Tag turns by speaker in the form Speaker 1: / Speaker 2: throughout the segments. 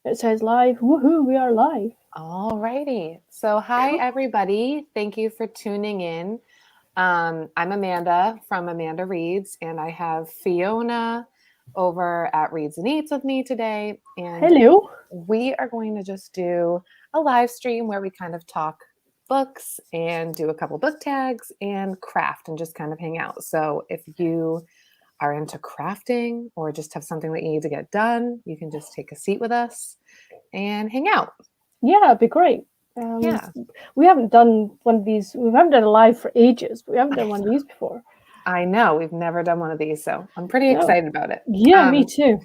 Speaker 1: It says live. Woohoo, we are live.
Speaker 2: All righty. So hi, everybody. Thank you for tuning in. I'm Amanda from Amanda Reads, and I have Fiona over at Reads and Eats with me today. And
Speaker 1: Hello.
Speaker 2: we are going to just do a live stream where we kind of talk books and do a couple book tags and craft and just kind of hang out. So if you are into crafting or just have something that you need to get done, you can just take a seat with us and hang out.
Speaker 1: Yeah, it'd be great. We haven't done one of these. We haven't done a live for ages, but we haven't done one of these before.
Speaker 2: I know. We've never done one of these, so I'm pretty excited about it.
Speaker 1: Yeah, me too.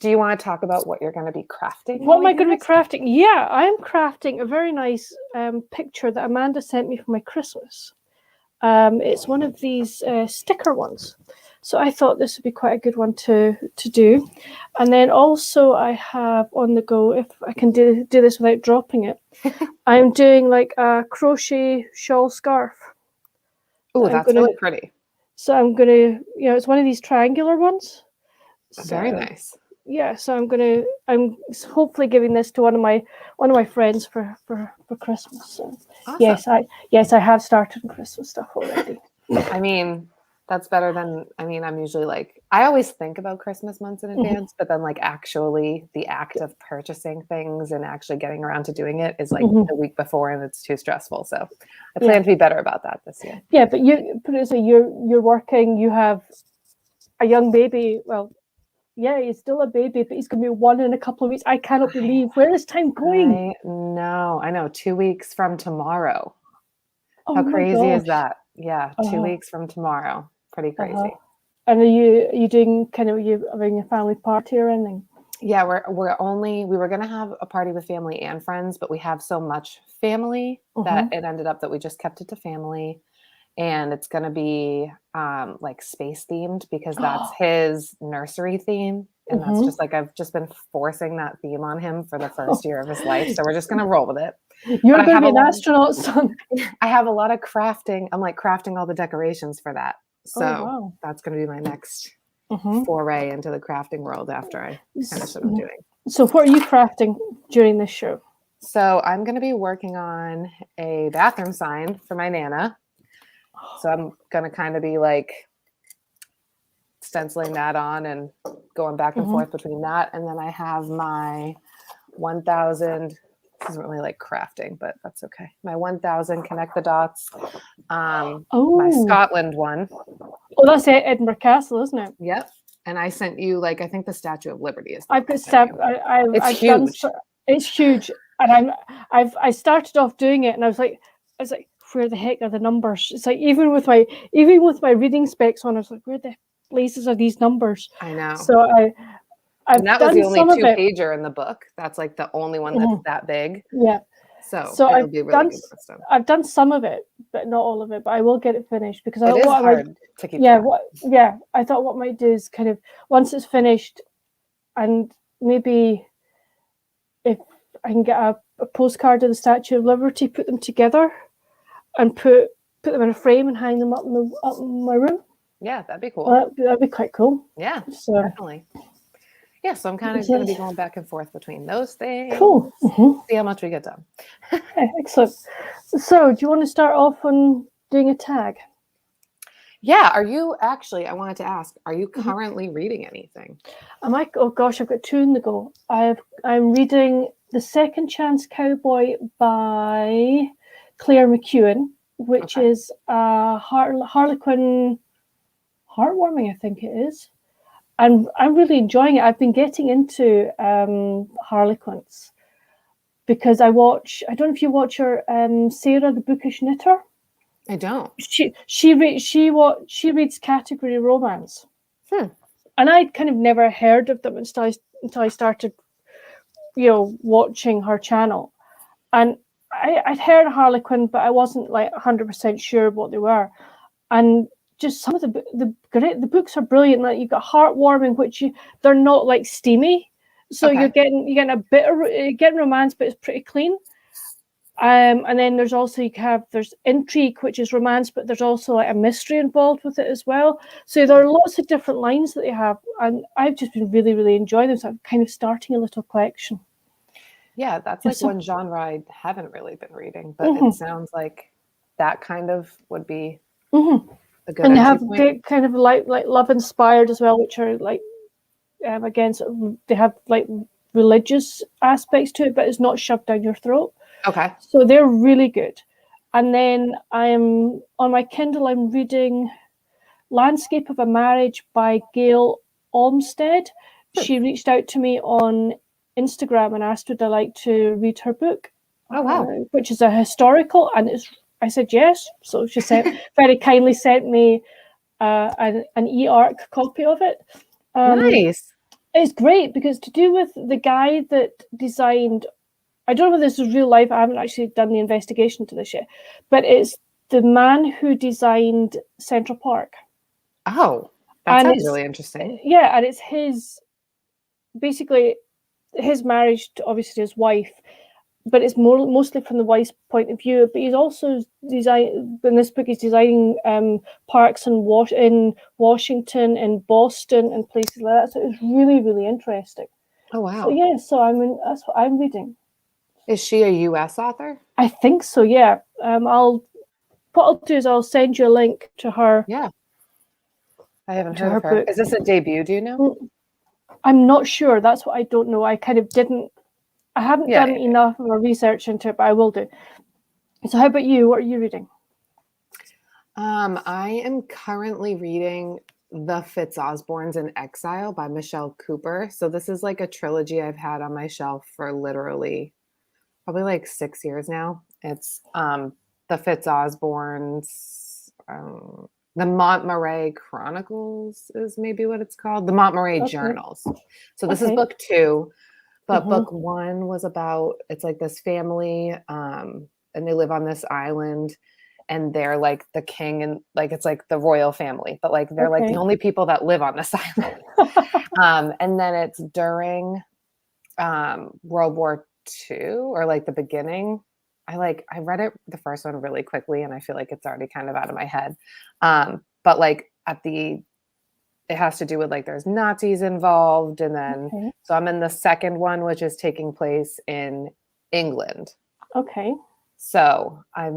Speaker 2: Do you want to talk about what you're going to be crafting?
Speaker 1: What am I going to be crafting? Yeah, I'm crafting a very nice picture that Amanda sent me for my Christmas. It's one of these sticker ones. So I thought this would be quite a good one to do. And then also I have on the go, if I can do this without dropping it, I'm doing like a crochet shawl scarf.
Speaker 2: Oh, that's really pretty.
Speaker 1: So I'm going to, it's one of these triangular ones.
Speaker 2: Very nice.
Speaker 1: Yeah, so I'm hopefully giving this to one of my friends for Christmas. So
Speaker 2: awesome.
Speaker 1: Yes, I have started Christmas stuff already.
Speaker 2: I mean, that's better than, I'm usually like, I always think about Christmas months in advance, but then like actually the act of purchasing things and actually getting around to doing it is like the week before and it's too stressful. So I plan to be better about that this year.
Speaker 1: Yeah, but you're working, you have a young baby. Well, yeah, he's still a baby, but he's going to be 1 in a couple of weeks. I cannot believe where is time going?
Speaker 2: I know. 2 weeks from tomorrow.
Speaker 1: Oh,
Speaker 2: how crazy is that? Yeah, 2 weeks from tomorrow. Pretty crazy.
Speaker 1: And are you doing you having a family party or anything?
Speaker 2: Yeah, we were going to have a party with family and friends, but we have so much family that it ended up that we just kept it to family. And it's going to be like space themed because that's his nursery theme. And that's just like, I've just been forcing that theme on him for the first year of his life. So we're just going to roll with it.
Speaker 1: You're going to be an astronaut, son.
Speaker 2: I have a lot of crafting. I'm like crafting all the decorations for that. So that's going to be my next foray into the crafting world after I finish what I'm doing.
Speaker 1: So what are you crafting during this show?
Speaker 2: So I'm going to be working on a bathroom sign for my Nana. So I'm going to kind of be like stenciling that on and going back and forth between that. And then I have my 1,000, this isn't really like crafting, but that's okay. My 1,000 connect the dots. My Scotland one.
Speaker 1: Oh, that's Edinburgh Castle, isn't it?
Speaker 2: Yep. And I sent you like, I think the Statue of Liberty is.
Speaker 1: It's huge. It's huge. And I started off doing it and I was like, where the heck are the numbers? It's like even with my reading specs on, I was like, where the places are these numbers?
Speaker 2: I know.
Speaker 1: So
Speaker 2: and that was the only 2-pager in the book. That's like the only one that's that big.
Speaker 1: Yeah.
Speaker 2: So
Speaker 1: I've done some of it, but not all of it. But I will get it finished because
Speaker 2: it is hard to keep.
Speaker 1: I thought what I might do is kind of once it's finished, and maybe if I can get a postcard of the Statue of Liberty, put them together. And put them in a frame and hang them up in my room.
Speaker 2: Yeah, that'd be cool.
Speaker 1: That'd be quite cool.
Speaker 2: Yeah, definitely. Yeah, so I'm kind of going to be going back and forth between those things.
Speaker 1: Cool.
Speaker 2: See how much we get done.
Speaker 1: Excellent. So, do you want to start off on doing a tag?
Speaker 2: Yeah. Are you actually? I wanted to ask. Are you currently reading anything?
Speaker 1: Oh gosh, I've got 2 in the go. I'm reading The Second Chance Cowboy by Claire McEwen, which is Harlequin heartwarming, I think it is. And I'm really enjoying it. I've been getting into Harlequins because I don't know if you watch her, Sarah the Bookish Knitter.
Speaker 2: I don't.
Speaker 1: She reads category romance. And I'd kind of never heard of them until I started, watching her channel. And I'd heard Harlequin, but I wasn't like 100% sure what they were. And just some of the books are brilliant. Like you've got heartwarming, which they're not like steamy, so you're getting a bit of getting romance, but it's pretty clean. And then there's also there's intrigue, which is romance, but there's also like a mystery involved with it as well. So there are lots of different lines that they have, and I've just been really, really enjoying them. So I'm kind of starting a little collection.
Speaker 2: Yeah, that's like one genre I haven't really been reading, but
Speaker 1: Mm-hmm.
Speaker 2: it sounds like that kind of would be
Speaker 1: Mm-hmm.
Speaker 2: a good
Speaker 1: And they
Speaker 2: entry
Speaker 1: have
Speaker 2: point.
Speaker 1: they kind of like love inspired as well, which are like again, sort of, they have like religious aspects to it, but it's not shoved down your throat.
Speaker 2: Okay.
Speaker 1: So they're really good. And then I'm on my Kindle, I'm reading Landscape of a Marriage by Gail Olmstead. She reached out to me on Instagram and asked would I like to read her book,
Speaker 2: Oh, wow.
Speaker 1: which is a historical, and I said yes. So she very kindly sent me an e-arc copy of it.
Speaker 2: Nice.
Speaker 1: It's great because to do with the guy that designed, I don't know whether this is real life, I haven't actually done the investigation to this yet, but it's the man who designed Central Park.
Speaker 2: Oh, that sounds really interesting.
Speaker 1: Yeah, and it's basically his marriage to obviously his wife, but it's mostly from the wife's point of view. But he's also in this book, he's designing parks in Washington and Boston and places like that. So it's really, really interesting.
Speaker 2: Oh, wow.
Speaker 1: So yeah, that's what I'm reading.
Speaker 2: Is she a US author?
Speaker 1: I think so, yeah. What I'll do is I'll send you a link to her.
Speaker 2: Yeah. I haven't heard of her. Book. Is this a debut, do you know?
Speaker 1: I'm not sure. That's what I don't know. I haven't done enough of a research into it, but I will do. So how about you? What are you reading?
Speaker 2: I am currently reading The Fitz Osbournes in Exile by Michelle Cooper. So this is like a trilogy I've had on my shelf for literally probably like 6 years now. It's The Fitz Osbournes, the Montmorey Chronicles is maybe what it's called. The Montmorey Journals. So this is book 2, but book 1 was about, it's like this family and they live on this island and they're like the king and like, it's like the royal family, but like, they're like the only people that live on this island. And then it's during World War II or like the beginning. I read it the first one really quickly and I feel like it's already kind of out of my head. But like it has to do with like there's Nazis involved. And then, so I'm in the second one, which is taking place in England.
Speaker 1: Okay.
Speaker 2: So I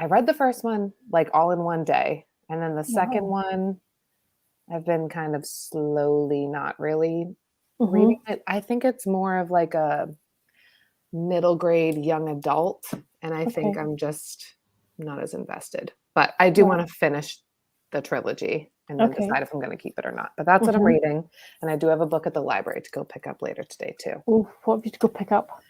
Speaker 2: read the first one like all in one day. And then the second one, I've been kind of slowly not really reading it. I think it's more of like a middle grade young adult. And I think I'm just not as invested. But I do want to finish the trilogy and then decide if I'm going to keep it or not. But that's what I'm reading. And I do have a book at the library to go pick up later today too.
Speaker 1: Ooh, what have you to go pick up?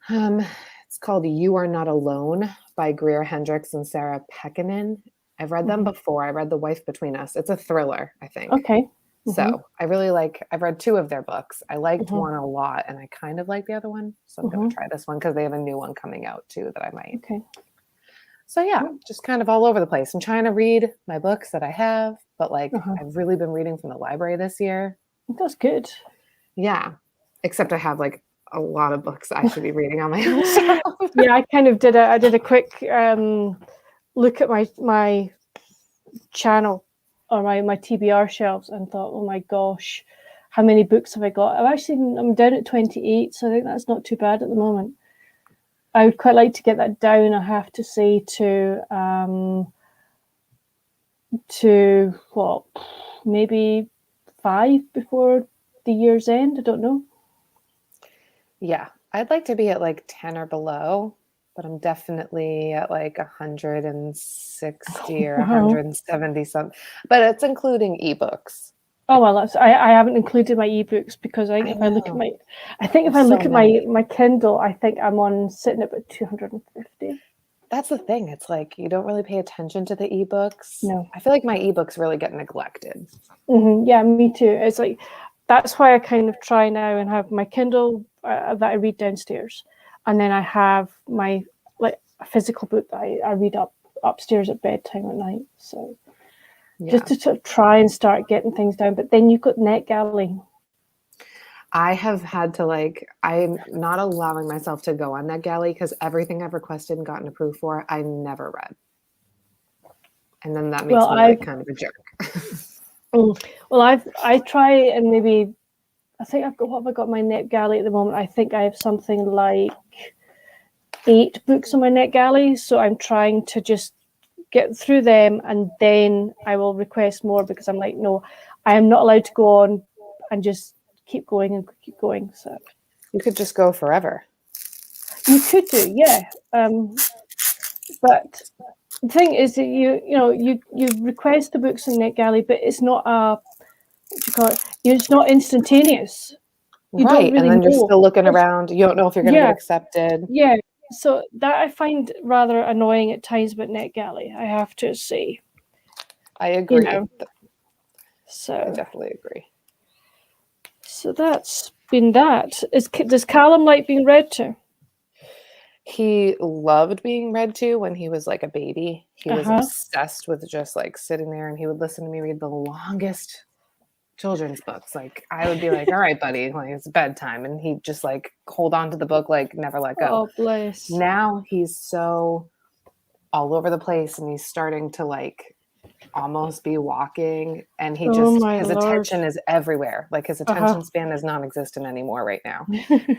Speaker 2: It's called You Are Not Alone by Grier, Hendrix, and Sarah Pekkaman. I've read them before. I read The Wife Between Us. It's a thriller, I think.
Speaker 1: Okay.
Speaker 2: So I've read 2 of their books. I liked one a lot and I kind of like the other one. So I'm going to try this one because they have a new one coming out too that I might.
Speaker 1: Okay.
Speaker 2: So yeah, just kind of all over the place. I'm trying to read my books that I have, but like I've really been reading from the library this year.
Speaker 1: That's good.
Speaker 2: Yeah. Except I have like a lot of books I should be reading on my own shelf.
Speaker 1: Yeah, I kind of did a quick look at my channel or my TBR shelves and thought, oh my gosh, how many books have I got? I'm down at 28, so I think that's not too bad at the moment. I would quite like to get that down, I have to say, to what, maybe 5 before the year's end. I don't know.
Speaker 2: Yeah, I'd like to be at like 10 or below, but I'm definitely at like 160 or 170 something. But it's including ebooks.
Speaker 1: Oh well, I haven't included my ebooks because if I look at my Kindle, I think I'm sitting at about 250.
Speaker 2: That's the thing. It's like you don't really pay attention to the ebooks.
Speaker 1: No,
Speaker 2: I feel like my ebooks really get neglected.
Speaker 1: Yeah, me too. It's like that's why I kind of try now and have my Kindle that I read downstairs, and then I have my like a physical book that I read upstairs at bedtime at night. So. Yeah. Just to try and start getting things down. But then you've got NetGalley.
Speaker 2: I have had to I'm not allowing myself to go on NetGalley because everything I've requested and gotten approved for, I never read. And then that makes me kind of a jerk.
Speaker 1: Well, I try and maybe I think I've got, what have I got in my NetGalley at the moment? I think I have something like 8 books on my NetGalley. So I'm trying to just get through them, and then I will request more, because I'm like, no, I am not allowed to go on and just keep going and keep going. So
Speaker 2: you could just go forever.
Speaker 1: You could do, yeah. But the thing is that you request the books in NetGalley, but it's not what do you call it? It's not instantaneous. You
Speaker 2: right,
Speaker 1: don't really
Speaker 2: and then
Speaker 1: know.
Speaker 2: you're still looking around. You don't know if you're going to get accepted.
Speaker 1: Yeah, so that I find rather annoying at times about NetGalley, I have to say.
Speaker 2: I agree.
Speaker 1: So
Speaker 2: I definitely agree.
Speaker 1: So that's been that. Does Callum like being read to?
Speaker 2: He loved being read to when he was like a baby. He was obsessed with just like sitting there, and he would listen to me read the longest children's books. Like I would be like, all right, buddy, like it's bedtime. And he'd just like hold on to the book, like never let go.
Speaker 1: Oh, bless.
Speaker 2: Now he's so all over the place, and he's starting to like almost be walking, and he just his attention is everywhere. Like his attention span is non-existent anymore right now.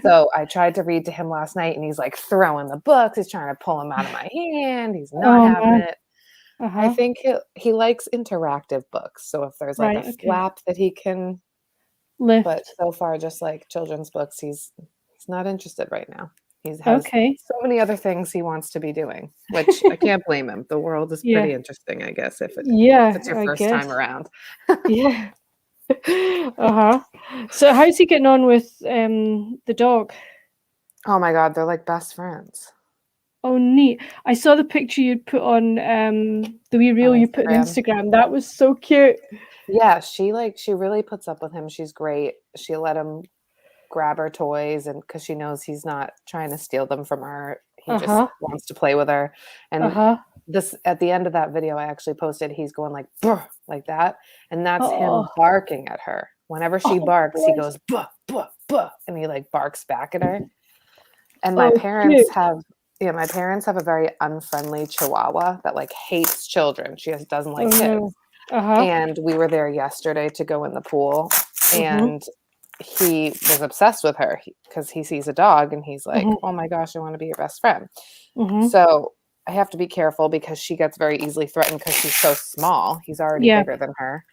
Speaker 2: So I tried to read to him last night, and he's like throwing the books. He's trying to pull them out of my hand. He's not having it. I think he likes interactive books. So if there's like a flap that he can lift, but so far just like children's books, he's not interested right now. He has so many other things he wants to be doing, which I can't blame him. The world is pretty interesting, I guess, if it's your first time around.
Speaker 1: Yeah. So how's he getting on with the dog?
Speaker 2: Oh my God, they're like best friends.
Speaker 1: Oh, neat. I saw the picture you'd put on the wee reel you put on Instagram. That was so cute.
Speaker 2: Yeah, she really puts up with him. She's great. She let him grab her toys, and because she knows he's not trying to steal them from her, he just wants to play with her. And this at the end of that video I actually posted, he's going like "Burr," like that, and that's him barking at her. Whenever she barks, he goes "Buh, buh, buh," and he like barks back at her. And my parents have a very unfriendly Chihuahua that like hates children. She just doesn't like kids. And we were there yesterday to go in the pool, and he was obsessed with her because he sees a dog and he's like, oh my gosh, I want to be your best friend. So I have to be careful because she gets very easily threatened because she's so small. He's already bigger than her.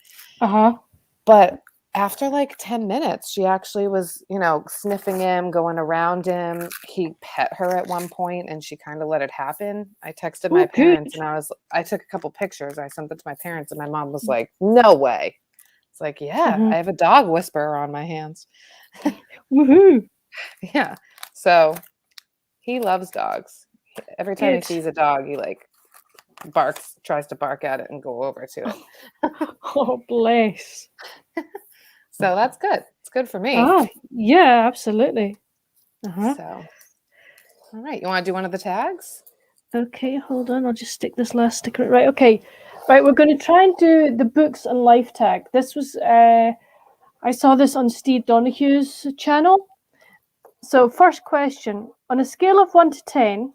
Speaker 2: But after like 10 minutes, she actually was, sniffing him, going around him. He pet her at one point, and she kind of let it happen. I texted my parents, and I took a couple pictures. I sent them to my parents, and my mom was like, no way. It's like, yeah, I have a dog whisperer on my hands.
Speaker 1: Woohoo!
Speaker 2: Yeah. So he loves dogs. Every time he sees a dog, he like tries to bark at it and go over to it.
Speaker 1: Oh, bless.
Speaker 2: So that's good. It's good for me.
Speaker 1: Yeah, absolutely.
Speaker 2: So, all right. You want to do one of the tags?
Speaker 1: Okay, hold on. I'll just stick this last sticker. Right. Okay. Right, we're going to try and do the books and life tag. This was, I saw this on Steve Donahue's channel. So first question, on a scale of 1 to 10,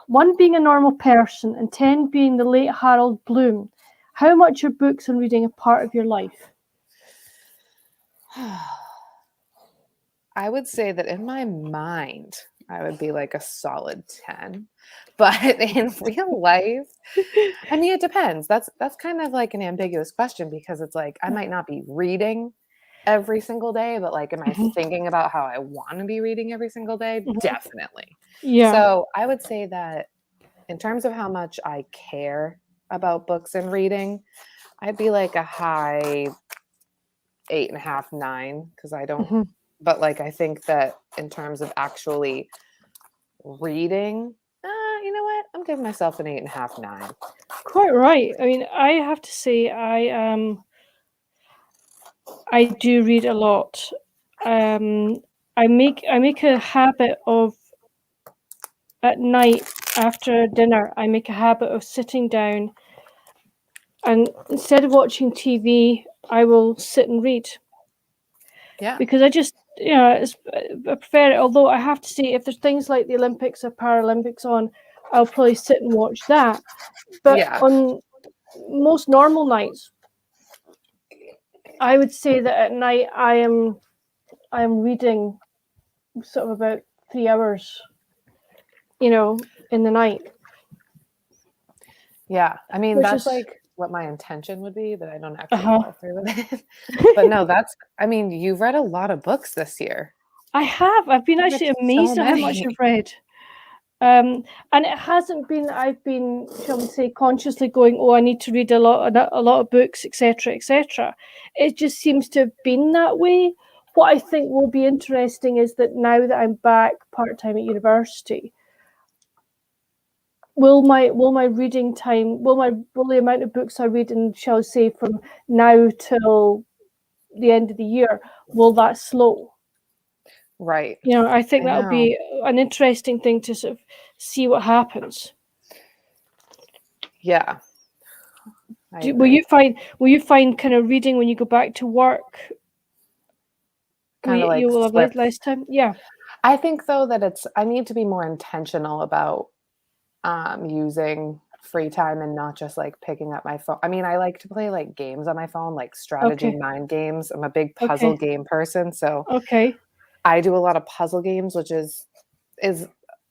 Speaker 1: 1 being a normal person and 10 being the late Harold Bloom, how much are books and reading a part of your life?
Speaker 2: I would say that in my mind, I would be like a solid 10. But in real life, I mean, it depends. That's kind of like an ambiguous question because it's like I might not be reading every single day, but like, am I thinking about how I want to be reading every single day? Definitely. Yeah. So I would say that in terms of how much I care about books and reading, I'd be like a high 8.5, 9, because I don't. But like, I think that in terms of actually reading, you know what? I'm giving myself an 8.5, 9.
Speaker 1: Quite right. I mean, I have to say, I do read a lot. I make a habit of at night after dinner. I make a habit of sitting down, and instead of watching TV, I will sit and read. Yeah. Because I just, I prefer it. Although I have to say, if there's things like the Olympics or Paralympics on, I'll probably sit and watch that. But on most normal nights, I would say that at night I am I'm reading sort of about 3 hours, in the night.
Speaker 2: Yeah, I mean,
Speaker 1: Which
Speaker 2: that's
Speaker 1: is
Speaker 2: like what my intention would be, but I don't actually
Speaker 1: Uh-huh.
Speaker 2: follow through with it. But no, I mean, you've read a lot of books this year.
Speaker 1: I have. I've been
Speaker 2: You've
Speaker 1: actually
Speaker 2: read
Speaker 1: amazed
Speaker 2: so
Speaker 1: at how much
Speaker 2: many.
Speaker 1: I've read. And it hasn't been that I've been, shall we say, consciously going, oh, I need to read a lot of books, etc., etc. It just seems to have been that way. What I think will be interesting is that now that I'm back part-time at university, will my reading time, will the amount of books I read in, shall we say, from now till the end of the year, will that slow?
Speaker 2: Right.
Speaker 1: I think that'll
Speaker 2: know.
Speaker 1: be an interesting thing to sort of see what happens.
Speaker 2: Yeah.
Speaker 1: Will you find kind of reading when you go back to work?
Speaker 2: Kind of like
Speaker 1: you will have less time? Yeah.
Speaker 2: I think though that I need to be more intentional about using free time and not just like picking up my phone. I mean, I like to play like games on my phone, like strategy mind games. I'm a big puzzle game person, so I do a lot of puzzle games, which is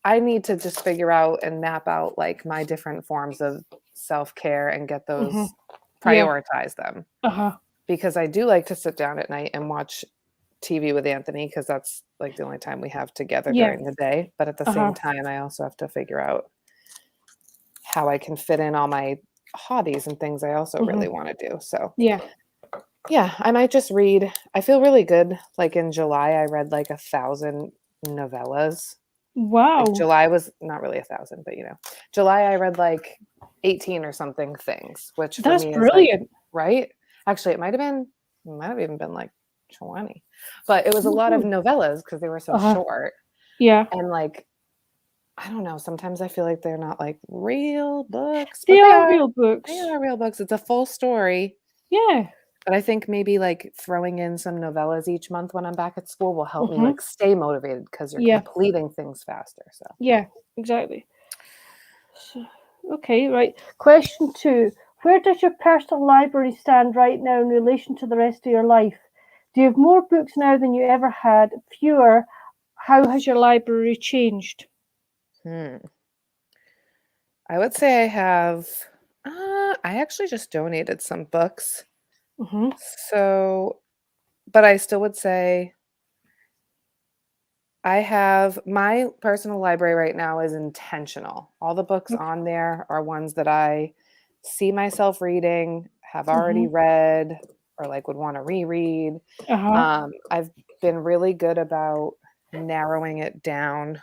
Speaker 2: I need to just figure out and map out like my different forms of self-care and get those prioritize them. Because I do like to sit down at night and watch TV with Anthony, because that's like the only time we have together during the day. But at the same time, I also have to figure out how I can fit in all my hobbies and things I also really want to do. So yeah, I might just read. I feel really good. Like in July, I read like 1,000 novellas.
Speaker 1: Wow.
Speaker 2: Like July was not really 1,000, but July I read like 18 or something things, which for
Speaker 1: that's
Speaker 2: me
Speaker 1: brilliant.
Speaker 2: is like, right? Actually, it might have even been like 20, but it was a lot of novellas because they were so short.
Speaker 1: Yeah.
Speaker 2: And like, I don't know, sometimes I feel like they're not like real books.
Speaker 1: They are real books.
Speaker 2: They are real books. It's a full story.
Speaker 1: Yeah.
Speaker 2: But I think maybe like throwing in some novellas each month when I'm back at school will help me like stay motivated, because you're completing things faster. So
Speaker 1: yeah, exactly. So, okay, right. Question 2. Where does your personal library stand right now in relation to the rest of your life? Do you have more books now than you ever had? Fewer? How has your library changed?
Speaker 2: I would say I have. I actually just donated some books. So, but I still would say I have my personal library right now is intentional. All the books on there are ones that I see myself reading, have already read, or like would want to reread. I've been really good about narrowing it down,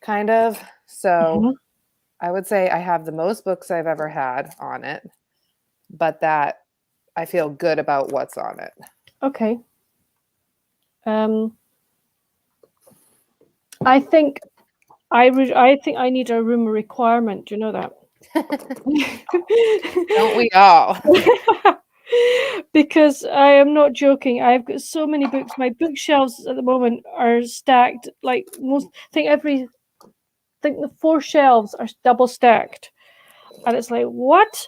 Speaker 2: kind of. So I would say I have the most books I've ever had on it, but that I feel good about what's on it.
Speaker 1: Okay. I think I need a room requirement. Do you know that?
Speaker 2: Don't we all?
Speaker 1: Because I am not joking. I've got so many books. My bookshelves at the moment are stacked like most. I think the 4 shelves are double stacked, and it's like what?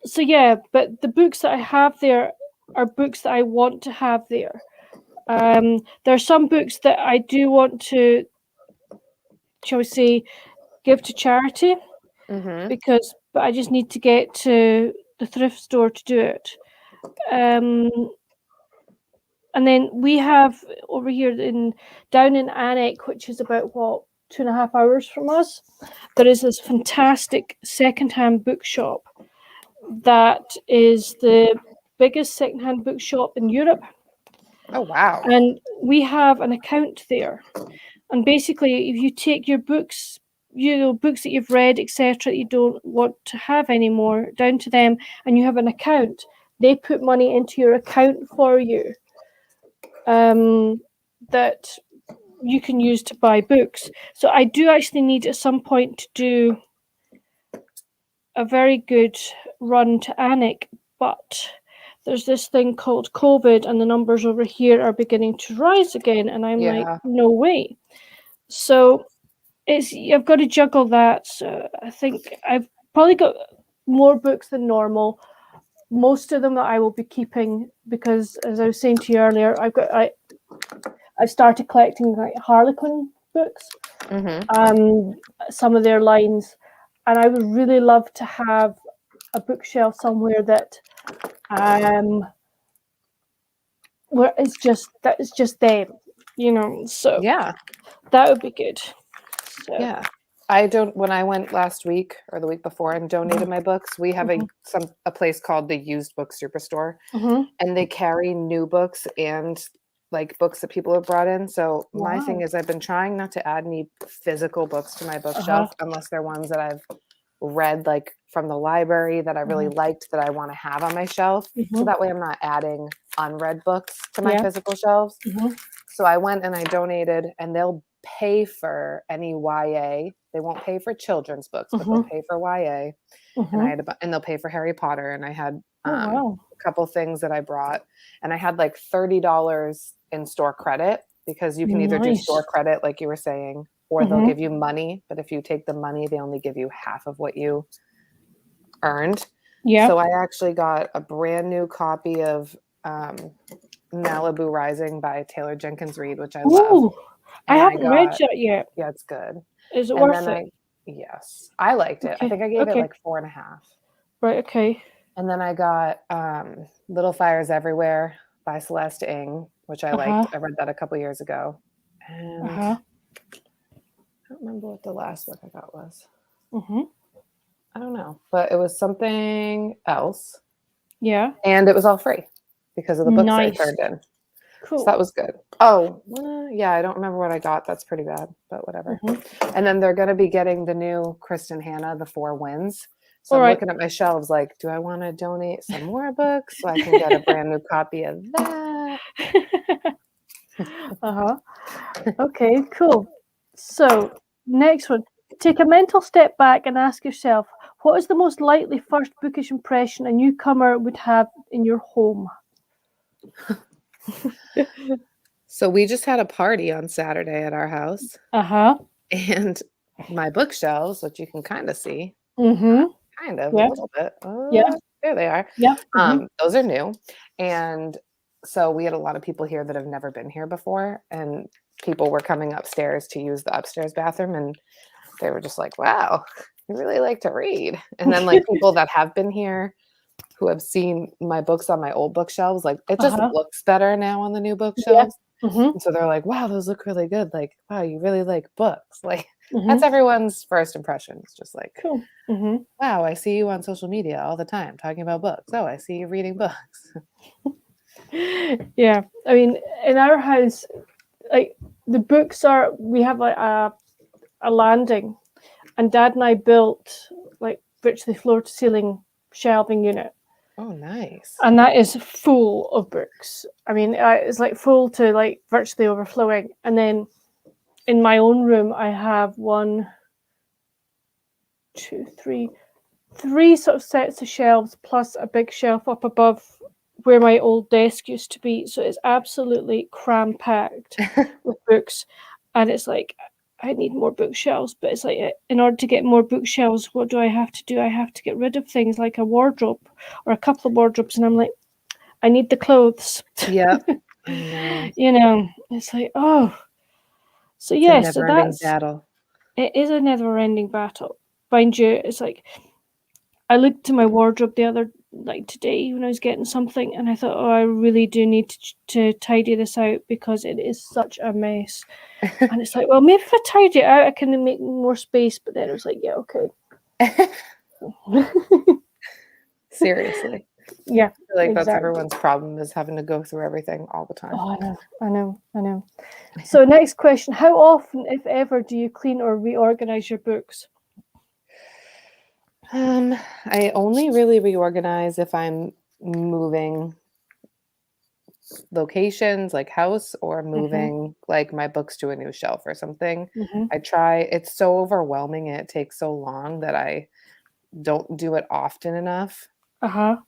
Speaker 1: So yeah, but the books that I have there are books that I want to have there. There are some books that I do want to, shall we say, give to charity, but I just need to get to the thrift store to do it. And then we have over here down in Alnwick, which is about 2.5 hours from us, there is this fantastic secondhand bookshop that is the biggest secondhand bookshop in Europe.
Speaker 2: Oh wow.
Speaker 1: And we have an account there. And basically, if you take your books, books that you've read, etc., that you don't want to have anymore, down to them, and you have an account, they put money into your account for you, that you can use to buy books. So I do actually need at some point to do a very good run to Alnwick, but there's this thing called COVID, and the numbers over here are beginning to rise again, and I'm like, no way. So I've got to juggle that. So I think I've probably got more books than normal, most of them that I will be keeping because, as I was saying to you earlier, I've started collecting like Harlequin books, some of their lines, and I would really love to have a bookshelf somewhere that where it's just them, so
Speaker 2: Yeah.
Speaker 1: that would be good. So.
Speaker 2: Yeah. When I went last week or the week before and donated my books, we have a place called the Used Book Superstore, and they carry new books and like books that people have brought in. So my thing is I've been trying not to add any physical books to my bookshelf unless they're ones that I've read like from the library that I really liked that I want to have on my shelf. So that way I'm not adding unread books to my physical shelves. So I went and I donated, and they'll pay for any YA. They won't pay for children's books, but they'll pay for YA. And they'll pay for Harry Potter. And I had a couple things that I brought, and I had like $30 in store credit, because you can either do store credit, like you were saying, or they'll give you money. But if you take the money, they only give you half of what you earned. Yeah. So I actually got a brand new copy of Malibu Rising by Taylor Jenkins Reid, which I love.
Speaker 1: I haven't read it yet.
Speaker 2: Yeah, it's good.
Speaker 1: Is it worth it?
Speaker 2: Yes, I liked it. Okay. I think I gave it like 4.5.
Speaker 1: Right. Okay.
Speaker 2: And then I got Little Fires Everywhere by Celeste Ng, which I liked. I read that a couple years ago. And I don't remember what the last book I got was. I don't know, but it was something else. Yeah. And it was all free because of the books I turned in. Cool. So that was good. Oh, yeah, I don't remember what I got. That's pretty bad, but whatever. And then they're going to be getting the new Kristen Hanna, The Four Winds. So I'm looking at my shelves like, do I want to donate some more books so I can get a brand new copy of that?
Speaker 1: Okay, cool. So next one. Take a mental step back and ask yourself, what is the most likely first bookish impression a newcomer would have in your home?
Speaker 2: So we just had a party on Saturday at our house. And my bookshelves, which you can kind of see, kind of a little bit. There they are. Those are new. And so we had a lot of people here that have never been here before, and people were coming upstairs to use the upstairs bathroom, and they were just like, wow, you really like to read. And then like people that have been here who have seen my books on my old bookshelves, like it just looks better now on the new bookshelves. And so they're like, wow, those look really good. Like, wow, you really like books. Like that's everyone's first impression. It's just like, cool. Wow, I see you on social media all the time talking about books. Oh, I see you reading books.
Speaker 1: Yeah. I mean, in our house, like the books we have like a landing, and Dad and I built like virtually floor to ceiling shelving unit.
Speaker 2: Oh, nice.
Speaker 1: And that is full of books. I mean, it's like full to like virtually overflowing. And then in my own room, I have 1, 2, 3 sort of sets of shelves plus a big shelf up above where my old desk used to be. So it's absolutely cram-packed with books. And it's like, I need more bookshelves, but it's like, in order to get more bookshelves, what do I have to do? I have to get rid of things like a wardrobe or a couple of wardrobes. And I'm like, I need the clothes.
Speaker 2: Yeah.
Speaker 1: It's like, oh. So yes, so that's
Speaker 2: battle.
Speaker 1: It is a never-ending battle. Mind you, it's like, I looked to my wardrobe today when I was getting something, and I thought, oh, I really do need to tidy this out because it is such a mess. And it's like, well, maybe if I tidy it out, I can make more space. But then it was like, yeah, okay.
Speaker 2: Seriously.
Speaker 1: Yeah.
Speaker 2: I feel like that's everyone's problem, is having to go through everything all the time.
Speaker 1: Oh, I know. So next question, how often, if ever, do you clean or reorganize your books?
Speaker 2: I only really reorganize if I'm moving locations, like house, or moving like my books to a new shelf or something. I try. It's so overwhelming and it takes so long that I don't do it often enough. Or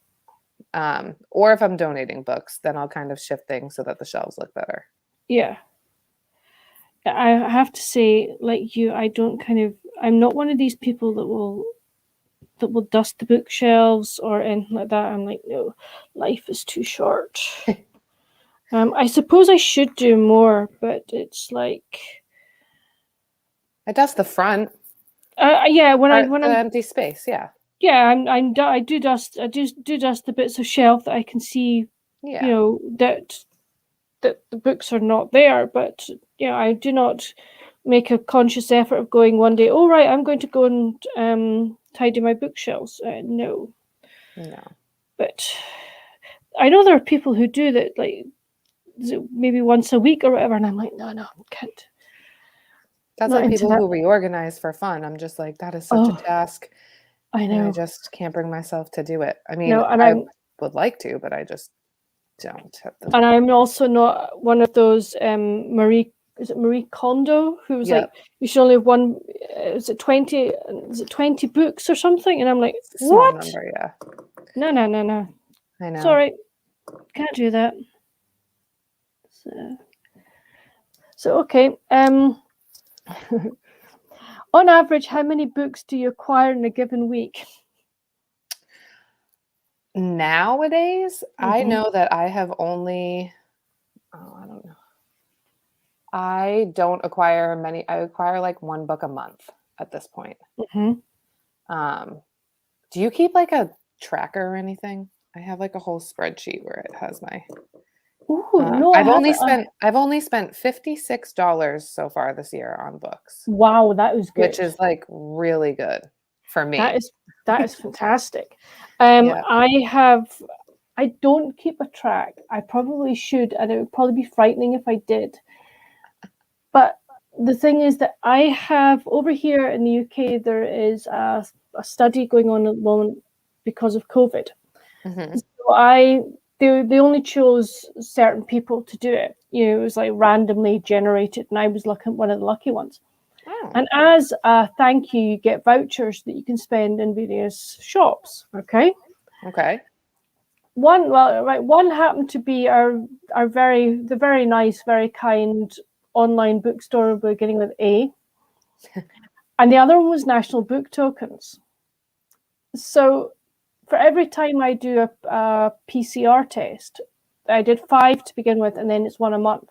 Speaker 2: if I'm donating books, then I'll kind of shift things so that the shelves look better.
Speaker 1: Yeah. I have to say, like you, I'm not one of these people that will that will dust the bookshelves or anything like that. I'm like, no, life is too short. I suppose I should do more, but it's like
Speaker 2: I dust the front.
Speaker 1: Yeah, when
Speaker 2: The
Speaker 1: I'm
Speaker 2: empty space, yeah.
Speaker 1: Yeah, I do dust the bits of shelf that I can see,
Speaker 2: Yeah.
Speaker 1: you know, that the books are not there, but you know, I do not make a conscious effort of going one day, oh right, I'm going to go and tidy my bookshelves. No. But I know there are people who do that, like maybe once a week or whatever, and I'm like, no, can't.
Speaker 2: That's like people who reorganize for fun. I'm just like, that is such a task.
Speaker 1: I know.
Speaker 2: And I just can't bring myself to do it. I mean,
Speaker 1: no, and
Speaker 2: I would like to, but I just don't.
Speaker 1: And I'm also not one of those Marie Kondo who's like, you should only have one. Is it 20 books or something? And I'm like, what?
Speaker 2: Number, yeah.
Speaker 1: No.
Speaker 2: I know.
Speaker 1: Sorry, can't do that. So okay. On average, how many books do you acquire in a given week?
Speaker 2: Nowadays, I know that I have only, I don't know. I don't acquire many. I acquire like one book a month at this point. Do you keep like a tracker or anything? I have like a whole spreadsheet where it has my.
Speaker 1: No,
Speaker 2: I've only spent $56 so far this year on books.
Speaker 1: Wow, that was good.
Speaker 2: Which is like really good for me.
Speaker 1: That is fantastic. I don't keep a track. I probably should, and it would probably be frightening if I did. But the thing is that I have over here in the UK, there is a study going on at the moment because of COVID. So they only chose certain people to do it. You know, it was like randomly generated, and I was one of the lucky ones. And as a thank you, you get vouchers that you can spend in various shops. Okay. One happened to be the very nice, very kind online bookstore beginning with A, and the other one was National Book Tokens. So for every time I do a PCR test, I did 5 to begin with, and then it's 1 a month.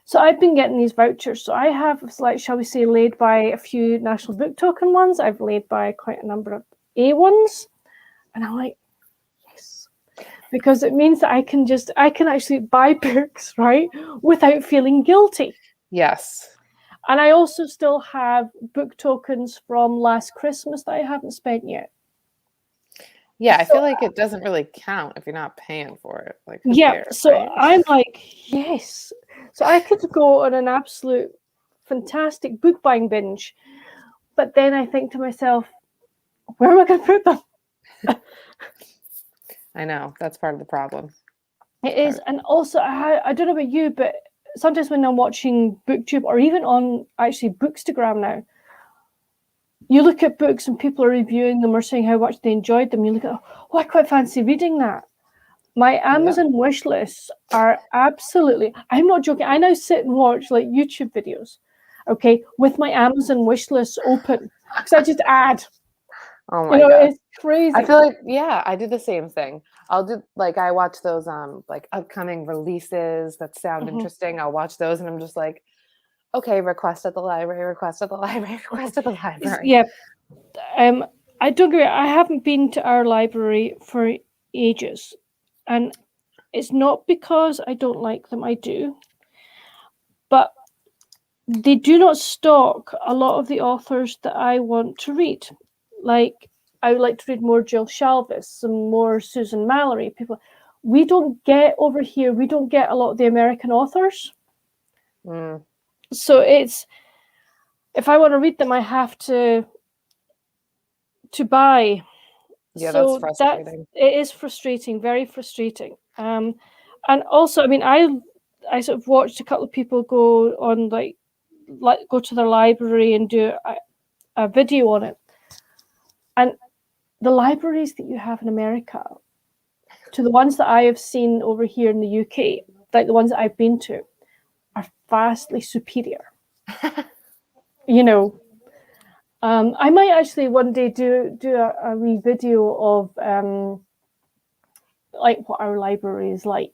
Speaker 1: So I've been getting these vouchers. So I have, like, shall we say, laid by a few National Book Token ones. I've laid by quite a number of A ones, and I'm like, yes, because it means that I can actually buy books, right, without feeling guilty.
Speaker 2: Yes.
Speaker 1: And I also still have book tokens from last Christmas that I haven't spent yet.
Speaker 2: Yeah, I feel like it doesn't really count if you're not paying for it. Like, who cares,
Speaker 1: so
Speaker 2: right?
Speaker 1: I'm like, yes. So I could go on an absolute fantastic book buying binge, but then I think to myself, where am I going to put them?
Speaker 2: I know, that's part of the problem.
Speaker 1: It is, and also I don't know about you, but sometimes when I'm watching BookTube or even on actually Bookstagram now, you look at books and people are reviewing them or saying how much they enjoyed them. You look at, I quite fancy reading that. My Amazon wish lists are absolutely, I'm not joking. I now sit and watch like YouTube videos, okay, with my Amazon wish lists open because I just add.
Speaker 2: Oh my God.
Speaker 1: It's crazy.
Speaker 2: I feel like, I do the same thing. I'll do, like, I watch those like upcoming releases that sound interesting. I'll watch those and I'm just like, okay, request at the library, request at the library, request at the library.
Speaker 1: Yeah. I don't agree. I haven't been to our library for ages. And it's not because I don't like them, I do. But they do not stock a lot of the authors that I want to read. Like, I would like to read more Jill Shalvis, some more Susan Mallory. People, we don't get over here, we don't get a lot of the American authors. So it's, if I want to read them, I have to buy.
Speaker 2: Yeah,
Speaker 1: so
Speaker 2: that's frustrating.
Speaker 1: It is frustrating, very frustrating. And also, I mean, I sort of watched a couple of people go on, like go to their library and do a video on it. And the libraries that you have in America to the ones that I have seen over here in the UK, like the ones that I've been to, are vastly superior. I might actually one day do a wee video of like what our library is like.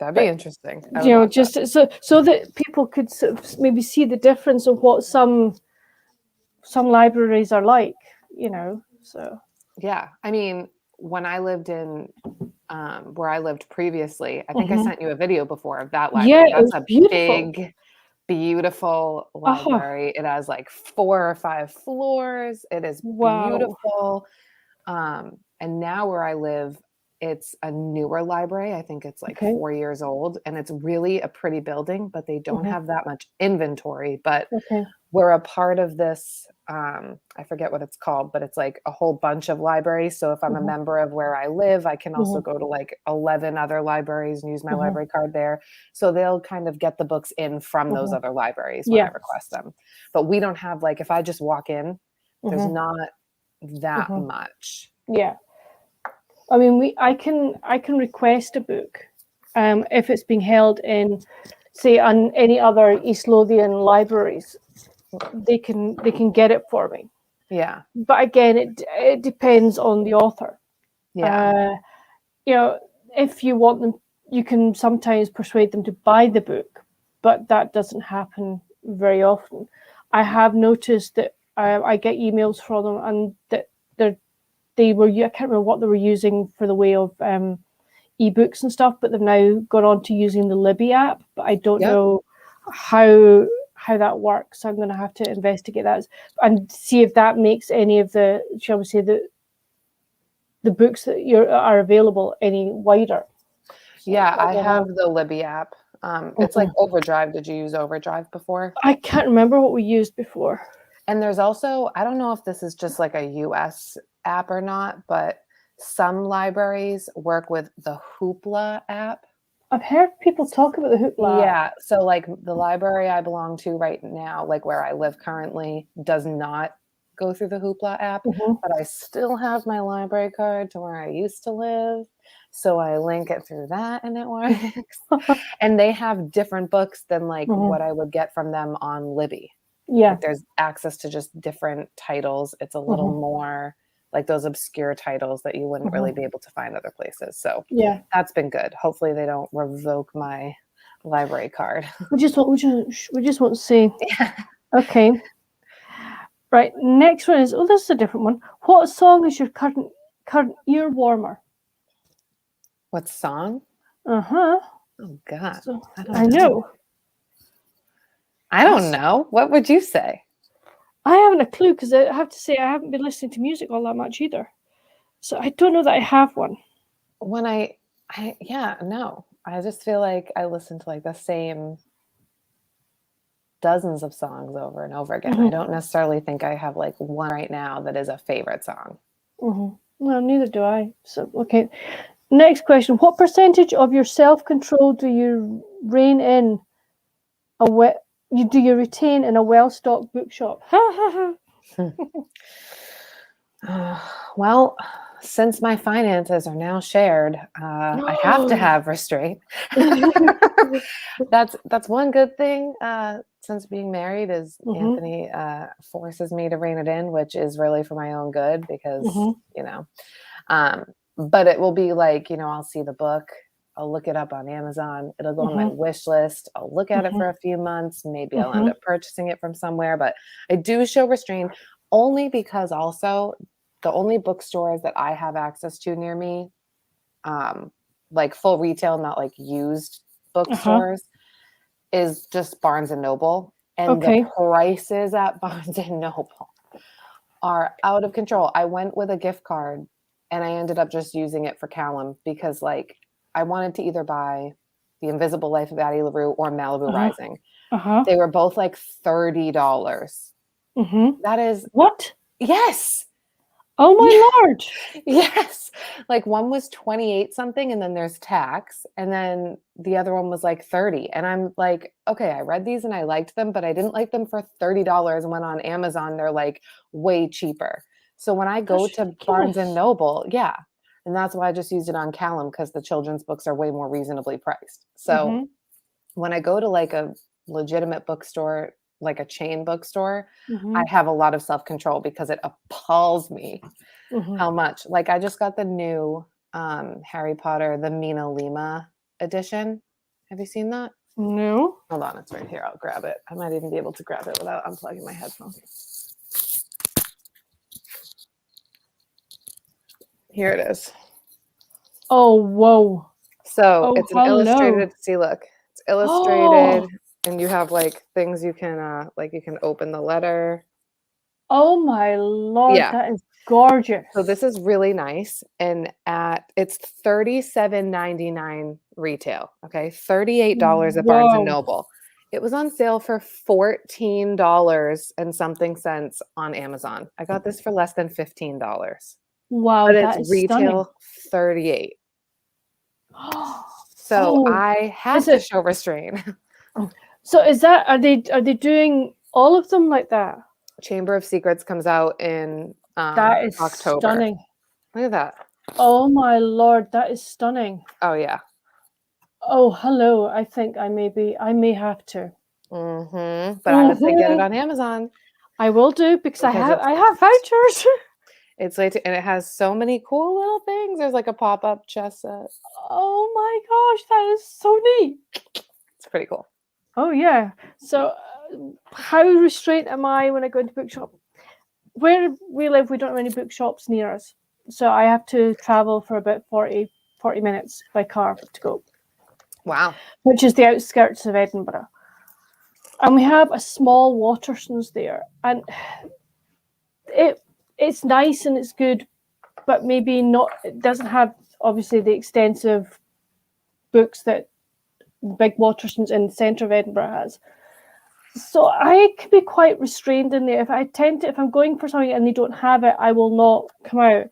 Speaker 2: That'd be interesting.
Speaker 1: You know, just so that people could sort of maybe see the difference of what some libraries are like. You know, so
Speaker 2: yeah. I mean, when I lived in where I lived previously, I think I sent you a video before of that library.
Speaker 1: Yeah,
Speaker 2: That's
Speaker 1: it was
Speaker 2: a
Speaker 1: beautiful.
Speaker 2: big, beautiful library. It has like 4 or 5 floors. It is beautiful. And now where I live, it's a newer library. I think it's like 4 years old, and it's really a pretty building, but they don't have that much inventory. But we're a part of this, I forget what it's called, but it's like a whole bunch of libraries. So if I'm a member of where I live, I can also go to like 11 other libraries and use my library card there. So they'll kind of get the books in from those other libraries when I request them. But we don't have, like, if I just walk in, there's not that much.
Speaker 1: Yeah. I mean, I can request a book if it's being held in, say, on any other East Lothian libraries. They can get it for me.
Speaker 2: Yeah.
Speaker 1: But again, it depends on the author.
Speaker 2: Yeah.
Speaker 1: You know, if you want them, you can sometimes persuade them to buy the book, but that doesn't happen very often. I have noticed that I get emails from them, and that I can't remember what they were using for the way of ebooks and stuff, but they've now gone on to using the Libby app. But I don't know how that works. So I'm going to have to investigate that and see if that makes any of the, shall we say, the books that are available any wider. So
Speaker 2: yeah, I have the Libby app. It's like Overdrive. Did you use Overdrive before?
Speaker 1: I can't remember what we used before.
Speaker 2: And there's also, I don't know if this is just like a US app or not, but some libraries work with the Hoopla app.
Speaker 1: I've heard people talk about the Hoopla.
Speaker 2: Yeah. So like the library I belong to right now, like where I live currently, does not go through the Hoopla app, but I still have my library card to where I used to live. So I link it through that and it works. And they have different books than like what I would get from them on Libby.
Speaker 1: Yeah.
Speaker 2: Like there's access to just different titles. It's a little more like those obscure titles that you wouldn't really be able to find other places. So
Speaker 1: yeah,
Speaker 2: that's been good. Hopefully they don't revoke my library card.
Speaker 1: we just want to see. Yeah. Okay. Right. Next one is, this is a different one. What song is your current ear warmer?
Speaker 2: What song?
Speaker 1: Oh
Speaker 2: God.
Speaker 1: So, I know.
Speaker 2: I don't know. What would you say?
Speaker 1: I haven't a clue, because I have to say I haven't been listening to music all that much either. So I don't know that I have one.
Speaker 2: When I just feel like I listen to like the same dozens of songs over and over again. I don't necessarily think I have like one right now that is a favorite song.
Speaker 1: Well, neither do I. So, okay. Next question. What percentage of your self-control do you retain in a well-stocked bookshop?
Speaker 2: Well, since my finances are now shared, I have to have restraint. That's one good thing since being married is Anthony forces me to rein it in, which is really for my own good because, you know, but it will be like, you know, I'll see the book, I'll look it up on Amazon, it'll go on my wish list, I'll look at it for a few months, maybe I'll end up purchasing it from somewhere, but I do show restraint only because also the only bookstores that I have access to near me, like full retail, not like used bookstores, is just Barnes and Noble. And the prices at Barnes and Noble are out of control. I went with a gift card and I ended up just using it for Callum because like I wanted to either buy The Invisible Life of Addie LaRue or Malibu Rising. They were both like $30. That is
Speaker 1: what?
Speaker 2: Yes.
Speaker 1: Oh my Lord.
Speaker 2: Yes. Like one was 28 something and then there's tax. And then the other one was like 30. And I'm like, okay, I read these and I liked them, but I didn't like them for $30. And when on Amazon, they're like way cheaper. So when I go to Barnes and Noble, yeah. And that's why I just used it on Callum because the children's books are way more reasonably priced. So when I go to like a legitimate bookstore like a chain bookstore,
Speaker 1: Mm-hmm.
Speaker 2: I have a lot of self-control because it appalls me
Speaker 1: Mm-hmm.
Speaker 2: how much. Like I just got the new Harry Potter, the Mina Lima edition. Have you seen that?
Speaker 1: No.
Speaker 2: Hold on, it's right here. I'll grab it. I might even be able to grab it without unplugging my headphones. Here it is.
Speaker 1: Oh, whoa.
Speaker 2: So
Speaker 1: Oh,
Speaker 2: it's an
Speaker 1: hello.
Speaker 2: illustrated. See, look, it's illustrated, and you have like things you can like you can open the letter.
Speaker 1: Oh my Lord,
Speaker 2: Yeah.
Speaker 1: that is gorgeous.
Speaker 2: So this is really nice, and it's $37.99 retail. Okay, $38 at Barnes and
Speaker 1: Whoa.
Speaker 2: Noble. It was on sale for $14 and something cents on Amazon. I got this for less than $15,
Speaker 1: Wow,
Speaker 2: but
Speaker 1: that
Speaker 2: it's
Speaker 1: is stunning.
Speaker 2: retail $38. So
Speaker 1: Oh,
Speaker 2: I have to show restraint.
Speaker 1: so is that are they doing all of them like that?
Speaker 2: Chamber of Secrets comes out in
Speaker 1: That is
Speaker 2: October.
Speaker 1: stunning.
Speaker 2: Look at that.
Speaker 1: Oh my Lord, that is stunning.
Speaker 2: Oh yeah.
Speaker 1: Oh, hello. I think I may have to.
Speaker 2: But I would say get it on Amazon.
Speaker 1: I will do because I
Speaker 2: Because
Speaker 1: have vouchers.
Speaker 2: It's like, and it has so many cool little things. There's like a pop-up chess set.
Speaker 1: Oh my gosh, that is so neat.
Speaker 2: It's pretty cool.
Speaker 1: Oh yeah. So how restrained am I when I go into bookshop? Where we live, we don't have any bookshops near us. So I have to travel for about 40 minutes by car to go.
Speaker 2: Wow.
Speaker 1: Which is the outskirts of Edinburgh. And we have a small Watersons there. And it's nice and it's good, but maybe not, it doesn't have obviously the extensive books that big Watersons in the centre of Edinburgh has. So I can be quite restrained in there. If I'm going for something and they don't have it, I will not come out.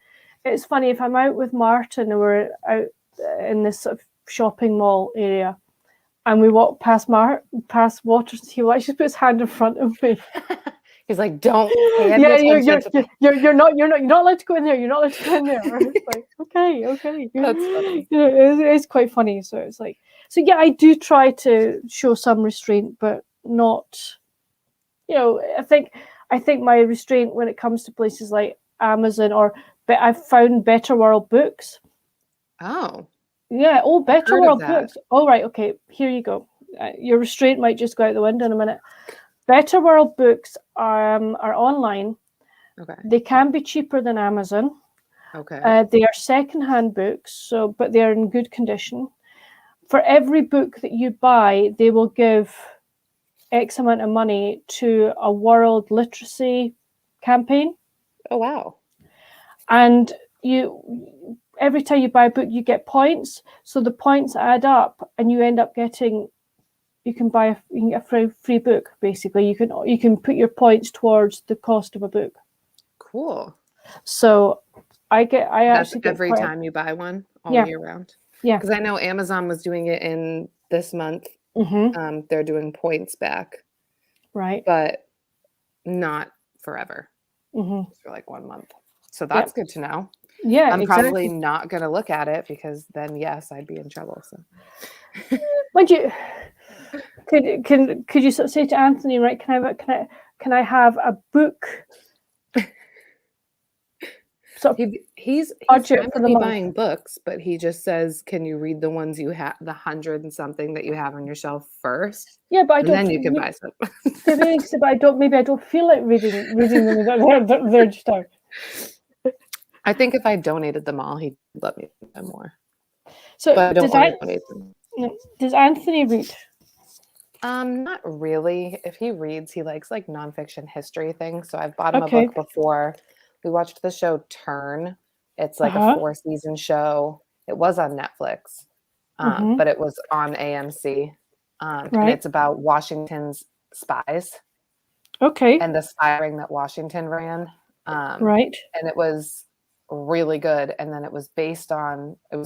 Speaker 1: It's funny, if I'm out with Martin and we're out in this sort of shopping mall area and we walk past Watersons, he will actually put his hand in front of me.
Speaker 2: He's like, don't pay attention.
Speaker 1: You're not allowed to go in there. You're not allowed to go in there. It's like, okay.
Speaker 2: That's funny.
Speaker 1: It's quite funny. So it's like, so yeah, I do try to show some restraint, but not, I think my restraint when it comes to places like Amazon but I've found Better World Books.
Speaker 2: Oh.
Speaker 1: Yeah. Oh, Better World Books. Oh, right. Okay. Here you go. Your restraint might just go out the window in a minute. Better World Books are online.
Speaker 2: Okay.
Speaker 1: They can be cheaper than Amazon.
Speaker 2: Okay.
Speaker 1: They are secondhand books, but they are in good condition. For every book that you buy, they will give X amount of money to a world literacy campaign.
Speaker 2: Oh wow.
Speaker 1: And every time you buy a book, you get points. So the points add up and you end up getting, you can get a free book, basically. You can put your points towards the cost of a book.
Speaker 2: Cool.
Speaker 1: So that's
Speaker 2: actually get every time you buy one all year round.
Speaker 1: Yeah.
Speaker 2: Because I know Amazon was doing it in this month.
Speaker 1: Mm-hmm.
Speaker 2: They're doing points back.
Speaker 1: Right.
Speaker 2: But not forever.
Speaker 1: Mm-hmm.
Speaker 2: For like 1 month. So that's good to know.
Speaker 1: Yeah.
Speaker 2: I'm probably not going to look at it because then, yes, I'd be in trouble. So.
Speaker 1: Would you? Could you sort of say to Anthony, right? Can I have a book? So
Speaker 2: he's
Speaker 1: budget for the month.
Speaker 2: buying books, but he just says, "Can you read the ones you have, the 100 and something that you have on your shelf first?
Speaker 1: Yeah, but I don't.
Speaker 2: And then you can buy some."
Speaker 1: But I don't. Maybe I don't feel like reading them. They're just out.
Speaker 2: I think if I donated them all, he'd let me buy more.
Speaker 1: So
Speaker 2: but I don't want to donate them.
Speaker 1: Does Anthony read?
Speaker 2: Not really. If he reads, he likes like nonfiction history things. So I've bought him a book before. We watched the show Turn. It's like a 4-season show. It was on Netflix, but it was on AMC. And it's about Washington's spies.
Speaker 1: Okay.
Speaker 2: And the spy ring that Washington ran.
Speaker 1: Right.
Speaker 2: And it was really good. And then it was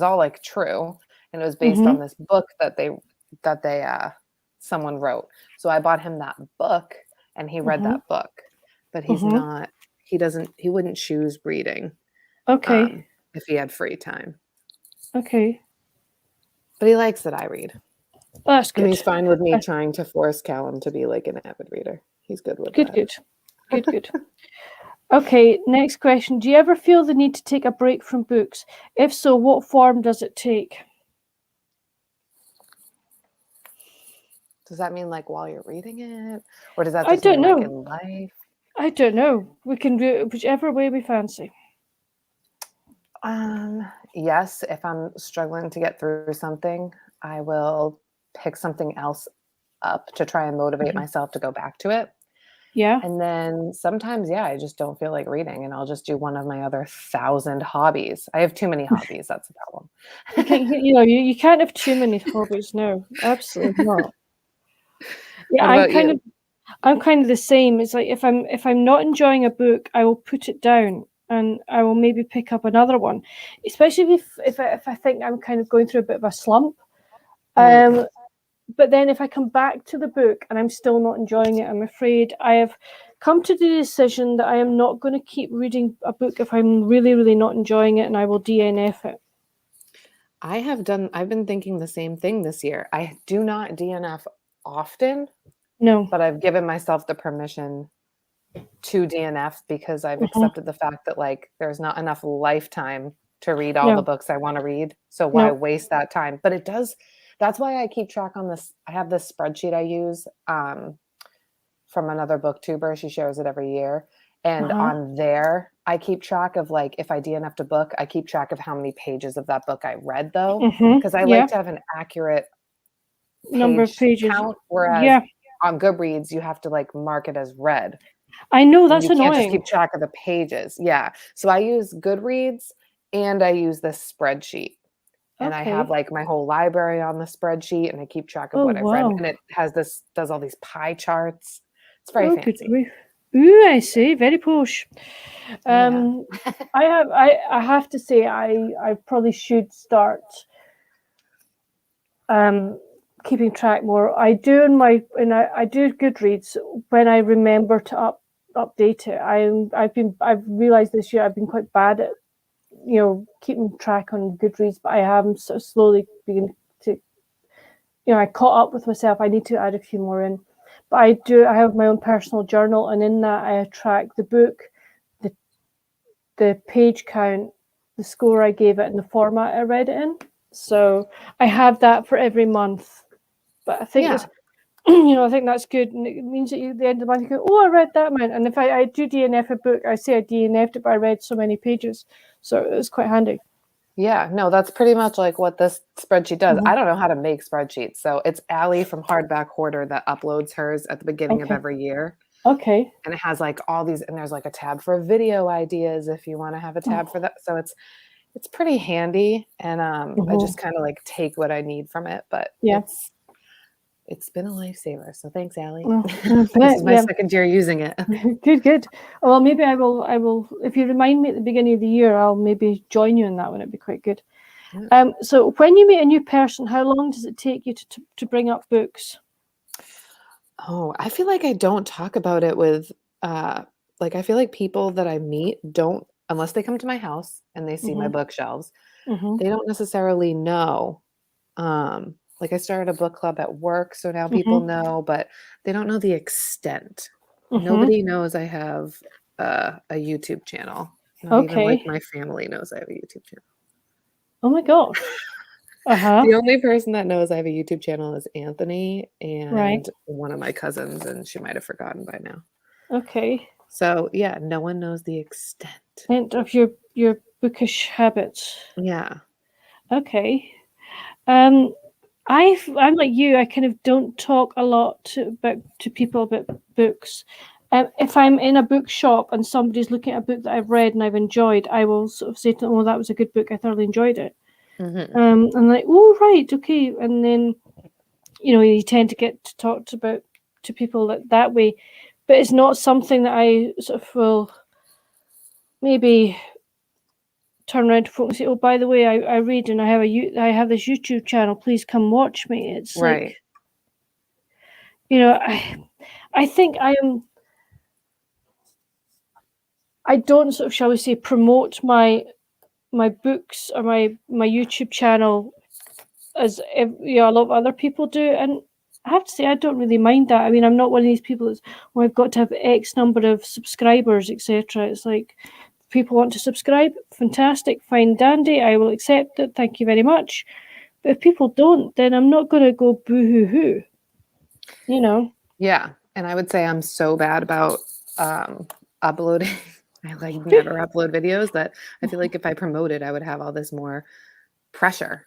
Speaker 2: all like true. And it was based on this book that someone wrote. So I bought him that book and he read that book, but he's not, he wouldn't choose reading.
Speaker 1: Okay.
Speaker 2: If he had free time.
Speaker 1: Okay.
Speaker 2: But he likes that I read.
Speaker 1: That's good.
Speaker 2: And he's fine with me trying to force Callum to be like an avid reader. He's good with
Speaker 1: Good,
Speaker 2: that.
Speaker 1: good. Okay, next question. Do you ever feel the need to take a break from books? If so, what form does it take?
Speaker 2: Does that mean like while you're reading it? Or does that
Speaker 1: I
Speaker 2: just
Speaker 1: don't
Speaker 2: mean
Speaker 1: know.
Speaker 2: like in life?
Speaker 1: I don't know. We can do it whichever way we fancy.
Speaker 2: Yes, if I'm struggling to get through something, I will pick something else up to try and motivate myself to go back to it.
Speaker 1: Yeah.
Speaker 2: And then sometimes, I just don't feel like reading and I'll just do one of my other 1,000 hobbies. I have too many hobbies. That's the problem.
Speaker 1: You can't have too many hobbies. No, absolutely not. Yeah,
Speaker 2: What about you?
Speaker 1: I'm kind of the same. It's like if I'm not enjoying a book, I will put it down and I will maybe pick up another one. Especially if I think I'm kind of going through a bit of a slump. But then if I come back to the book and I'm still not enjoying it, I'm afraid I have come to the decision that I am not going to keep reading a book if I'm really, really not enjoying it, and I will DNF it.
Speaker 2: I've been thinking the same thing this year. I do not DNF often.
Speaker 1: No.
Speaker 2: But I've given myself the permission to DNF because I've accepted the fact that like there's not enough lifetime to read all the books I want to read. So why waste that time? But it does. That's why I keep track on this. I have this spreadsheet I use from another booktuber. She shares it every year. And on there, I keep track of like, if I DNF'd a book, I keep track of how many pages of that book I read though. Because I like to have an accurate
Speaker 1: number of pages
Speaker 2: count. Whereas on Goodreads, you have to like mark it as read.
Speaker 1: I know, that's annoying.
Speaker 2: You can't just keep track of the pages. Yeah. So I use Goodreads and I use this spreadsheet. And I have like my whole library on the spreadsheet and I keep track of what I've read. And it has does all these pie charts. It's very fancy.
Speaker 1: Ooh, I see. Very posh. I have to say I probably should start keeping track more. I do I do Goodreads when I remember to update it. I've realized this year I've been quite bad at keeping track on Goodreads, but I am sort of slowly beginning to I caught up with myself. I need to add a few more in. But I have my own personal journal, and in that I track the book, the page count, the score I gave it, and the format I read it in. So I have that for every month. But I think I think that's good, and it means that at the end of the month you go, oh, I read that amount. And if I do DNF a book, I say I DNF'd it, but I read so many pages, so it's quite handy.
Speaker 2: Yeah, no, that's pretty much like what this spreadsheet does. I don't know how to make spreadsheets, so it's Allie from Hardback Hoarder that uploads hers at the beginning of every year.
Speaker 1: Okay.
Speaker 2: And it has like all these, and there's like a tab for video ideas if you want to have a tab for that. So it's pretty handy, and I just kind of like take what I need from it. But it's been a lifesaver. So thanks, Allie. This is my second year using it.
Speaker 1: Good. Well, maybe I will. If you remind me at the beginning of the year, I'll maybe join you in that one. It'd be quite good. Yeah. So when you meet a new person, how long does it take you to bring up books?
Speaker 2: Oh, I feel like I don't talk about it with, I feel like people that I meet don't, unless they come to my house and they see my bookshelves, they don't necessarily know. Like I started a book club at work, so now people know, but they don't know the extent. Nobody knows I have a YouTube channel. Not even like my family knows I have a YouTube channel.
Speaker 1: Oh my gosh.
Speaker 2: The only person that knows I have a YouTube channel is Anthony and one of my cousins, and she might have forgotten by now. Okay. So yeah, no one knows the extent
Speaker 1: of your bookish habits.
Speaker 2: Yeah.
Speaker 1: Okay. I'm like you. I kind of don't talk a lot to people about books. If I'm in a bookshop and somebody's looking at a book that I've read and I've enjoyed, I will sort of say to them, "Oh, that was a good book. I thoroughly enjoyed it." And like, "Oh, right, okay." And then, you tend to get to talk to people that way, but it's not something that I sort of will maybe turn around to folk and say, "Oh, by the way, I read and I have this YouTube channel. Please come watch me." It's like, I think I don't sort of, shall we say, promote my books or my YouTube channel as a lot of other people do, and I have to say, I don't really mind that. I mean, I'm not one of these people that's, well, I've got to have X number of subscribers, etc. It's like, if people want to subscribe, fantastic, fine, dandy, I will accept it, thank you very much. But if people don't, then I'm not going to go boo-hoo-hoo, you know?
Speaker 2: Yeah, and I would say I'm so bad about uploading. I like never upload videos that I feel like if I promoted, I would have all this more pressure.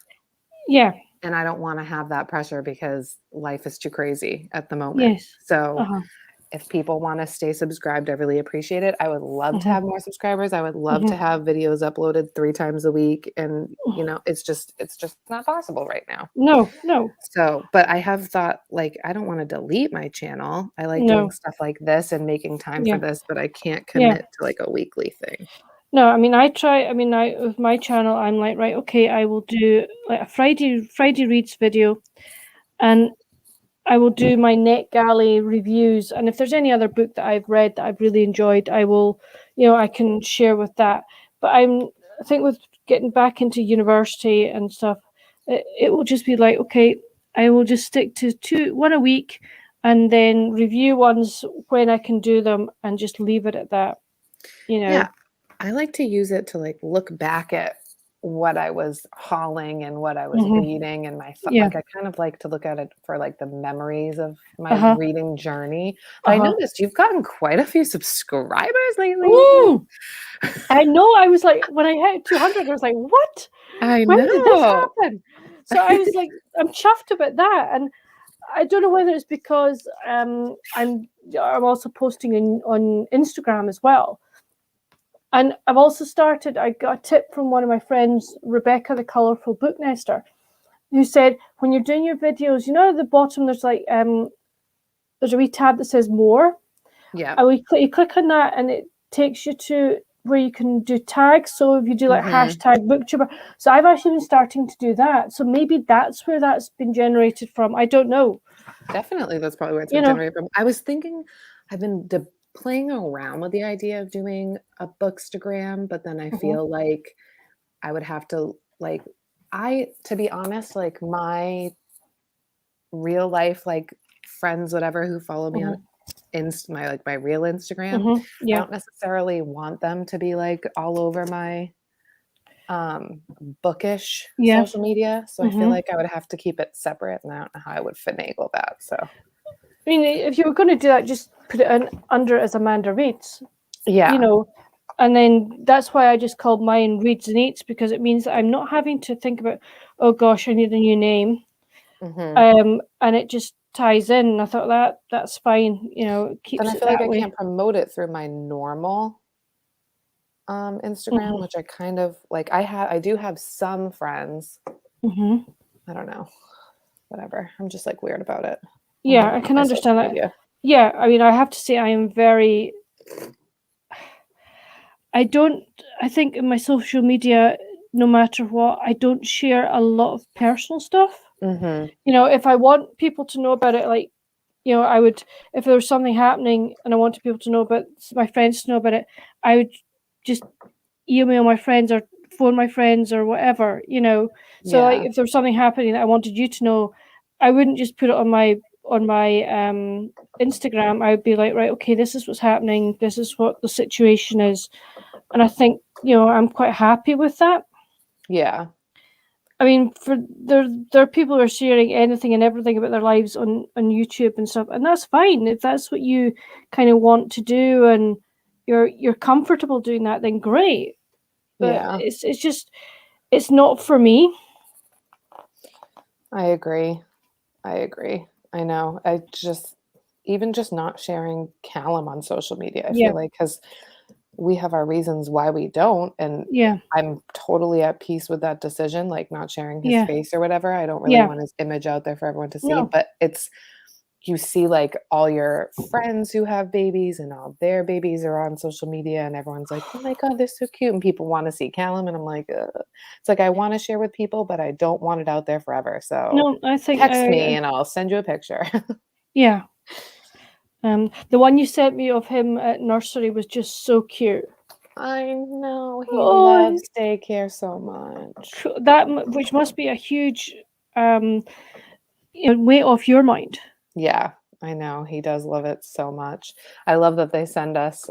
Speaker 1: Yeah.
Speaker 2: And I don't want to have that pressure because life is too crazy at the moment.
Speaker 1: Yes.
Speaker 2: So if people want to stay subscribed, I really appreciate it. I would love to have more subscribers. I would love to have videos uploaded 3 times a week. And, you know, it's just not possible right now.
Speaker 1: No.
Speaker 2: So, but I have thought, like, I don't want to delete my channel. I like doing stuff like this and making time for this, but I can't commit to like a weekly thing.
Speaker 1: No, I mean, with my channel, I'm like, right, okay, I will do like a Friday Reads video, and I will do my NetGalley reviews. And if there's any other book that I've read that I've really enjoyed, I will, you know, I can share with that. But I think with getting back into university and stuff, it will just be like, okay, I will just stick to one a week, and then review ones when I can do them, and just leave it at that, you know.
Speaker 2: Yeah. I like to use it to like look back at what I was hauling and what I was reading and my like I kind of like to look at it for like the memories of my reading journey. But I noticed you've gotten quite a few subscribers lately.
Speaker 1: Ooh, I know. I was like, when I hit 200, I was like, what?
Speaker 2: When
Speaker 1: did this happen? So I was like, I'm chuffed about that. And I don't know whether it's because I'm also posting on Instagram as well. And I've also started, I got a tip from one of my friends, Rebecca, the Colourful Book Nester, who said, when you're doing your videos, you know, at the bottom, there's like, there's a wee tab that says more.
Speaker 2: Yeah.
Speaker 1: And you click on that and it takes you to where you can do tags. So if you do like hashtag booktuber. So I've actually been starting to do that. So maybe that's where that's been generated from. I don't know.
Speaker 2: Definitely. That's probably where it's been generated from. I was thinking, I've been playing around with the idea of doing a Bookstagram, but then I feel like I would have to like, to be honest, like my real life, like friends, whatever, who follow me on my real Instagram, I don't necessarily want them to be like all over my Bookish social media. So I feel like I would have to keep it separate, and I don't know how I would finagle that. So
Speaker 1: I mean, if you were going to do that, just put it under as Amanda Reads.
Speaker 2: Yeah.
Speaker 1: You know, and then that's why I just called mine Reads and Eats, because it means that I'm not having to think about, oh gosh, I need a new name. And it just ties in. And I thought that's fine. You know, it keeps
Speaker 2: then I
Speaker 1: it
Speaker 2: feel like
Speaker 1: that way.
Speaker 2: I can't promote it through my normal Instagram, which I kind of like. I do have some friends. I don't know. Whatever. I'm just like weird about it.
Speaker 1: Yeah, I can understand that. Yeah, I mean, I have to say I am very. I think in my social media, no matter what, I don't share a lot of personal stuff. You know, if I want people to know about it, like, you know, I would, if there was something happening and I wanted people to know about, my friends to know about it, I would just email my friends or phone my friends or whatever, you know. So like, if there was something happening that I wanted you to know, I wouldn't just put it on my Instagram. I would be like, right, okay, this is what's happening. This is what the situation is. And I think, you know, I'm quite happy with that.
Speaker 2: Yeah.
Speaker 1: I mean, there are people who are sharing anything and everything about their lives on YouTube and stuff, and that's fine. If that's what you kind of want to do and you're comfortable doing that, then great. But it's not for me.
Speaker 2: I agree. I know. I just not sharing Callum on social media. I feel like, because we have our reasons why we don't, and I'm totally at peace with that decision, like not sharing his face or whatever. I don't really want his image out there for everyone to see, but you see like all your friends who have babies and all their babies are on social media, and everyone's like, oh my God, they're so cute, and people want to see Callum, and I'm like, it's like I want to share with people, but I don't want it out there forever. So
Speaker 1: I think
Speaker 2: text me and I'll send you a picture.
Speaker 1: Yeah. The one you sent me of him at nursery was just so cute.
Speaker 2: I know, he loves daycare so much.
Speaker 1: That, which must be a huge weight off your mind.
Speaker 2: Yeah, I know. He does love it so much. I love that they send us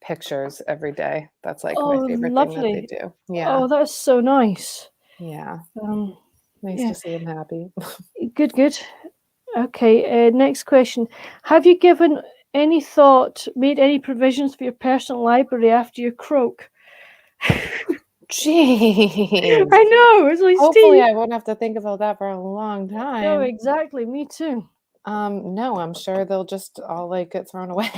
Speaker 2: pictures every day. That's like my
Speaker 1: Oh,
Speaker 2: favorite thing that they
Speaker 1: lovely.
Speaker 2: do. Yeah.
Speaker 1: Oh, that's so nice.
Speaker 2: Yeah.
Speaker 1: Um,
Speaker 2: Nice
Speaker 1: yeah,
Speaker 2: to see him happy.
Speaker 1: good, good. Okay, next question. Have you given any thought, made any provisions for your personal library after your croak?
Speaker 2: Jeez.
Speaker 1: I know, it's like
Speaker 2: Hopefully
Speaker 1: Steve.
Speaker 2: I won't have to think about that for a long
Speaker 1: No,
Speaker 2: time.
Speaker 1: exactly. Me too.
Speaker 2: No, I'm sure they'll just all like get thrown away.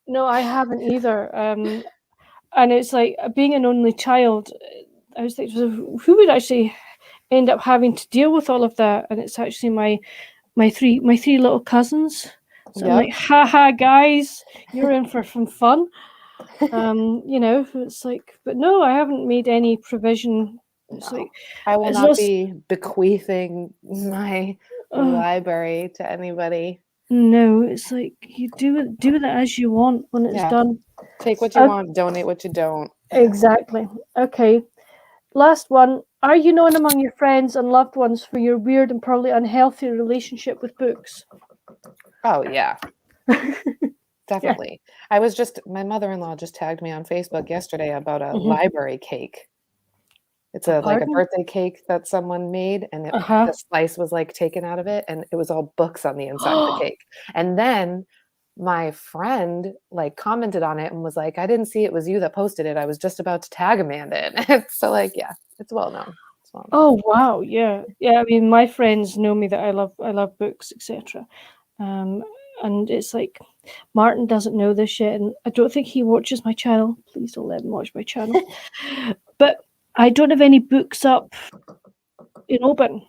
Speaker 1: No, I haven't either. And it's like being an only child. I was thinking, so who would actually end up having to deal with all of that? And it's actually my three little cousins. So I'm
Speaker 2: Yep.
Speaker 1: like, haha, guys, you're in for some fun. It's like, but no, I haven't made any provision. It's
Speaker 2: No.
Speaker 1: like,
Speaker 2: I will
Speaker 1: it's
Speaker 2: not
Speaker 1: not,
Speaker 2: be bequeathing my
Speaker 1: uh,
Speaker 2: library to anybody.
Speaker 1: no, it's like you do it as you want when it's
Speaker 2: Yeah.
Speaker 1: done.
Speaker 2: Take what you want, donate what you don't.
Speaker 1: Exactly. Okay. Last one. Are you known among your friends and loved ones for your weird and probably unhealthy relationship with books?
Speaker 2: Oh, yeah.
Speaker 1: Yeah.
Speaker 2: Definitely. My mother-in-law just tagged me on Facebook yesterday about a
Speaker 1: Mhm.
Speaker 2: library cake. It's like a
Speaker 1: Pardon?
Speaker 2: birthday cake that someone made, and
Speaker 1: Uh-huh.
Speaker 2: the slice was like taken out of it, and it was all books on the inside of the cake. And then my friend like commented on it and was like, "I didn't see it was you that posted it. I was just about to tag Amanda in it." So like, yeah, it's well known. It's well known.
Speaker 1: Oh wow, yeah. Yeah, I mean my friends know me that I love books, etc. And it's like Martin doesn't know this yet, and I don't think he watches my channel. Please don't let him watch my channel. But I don't have any books up in open.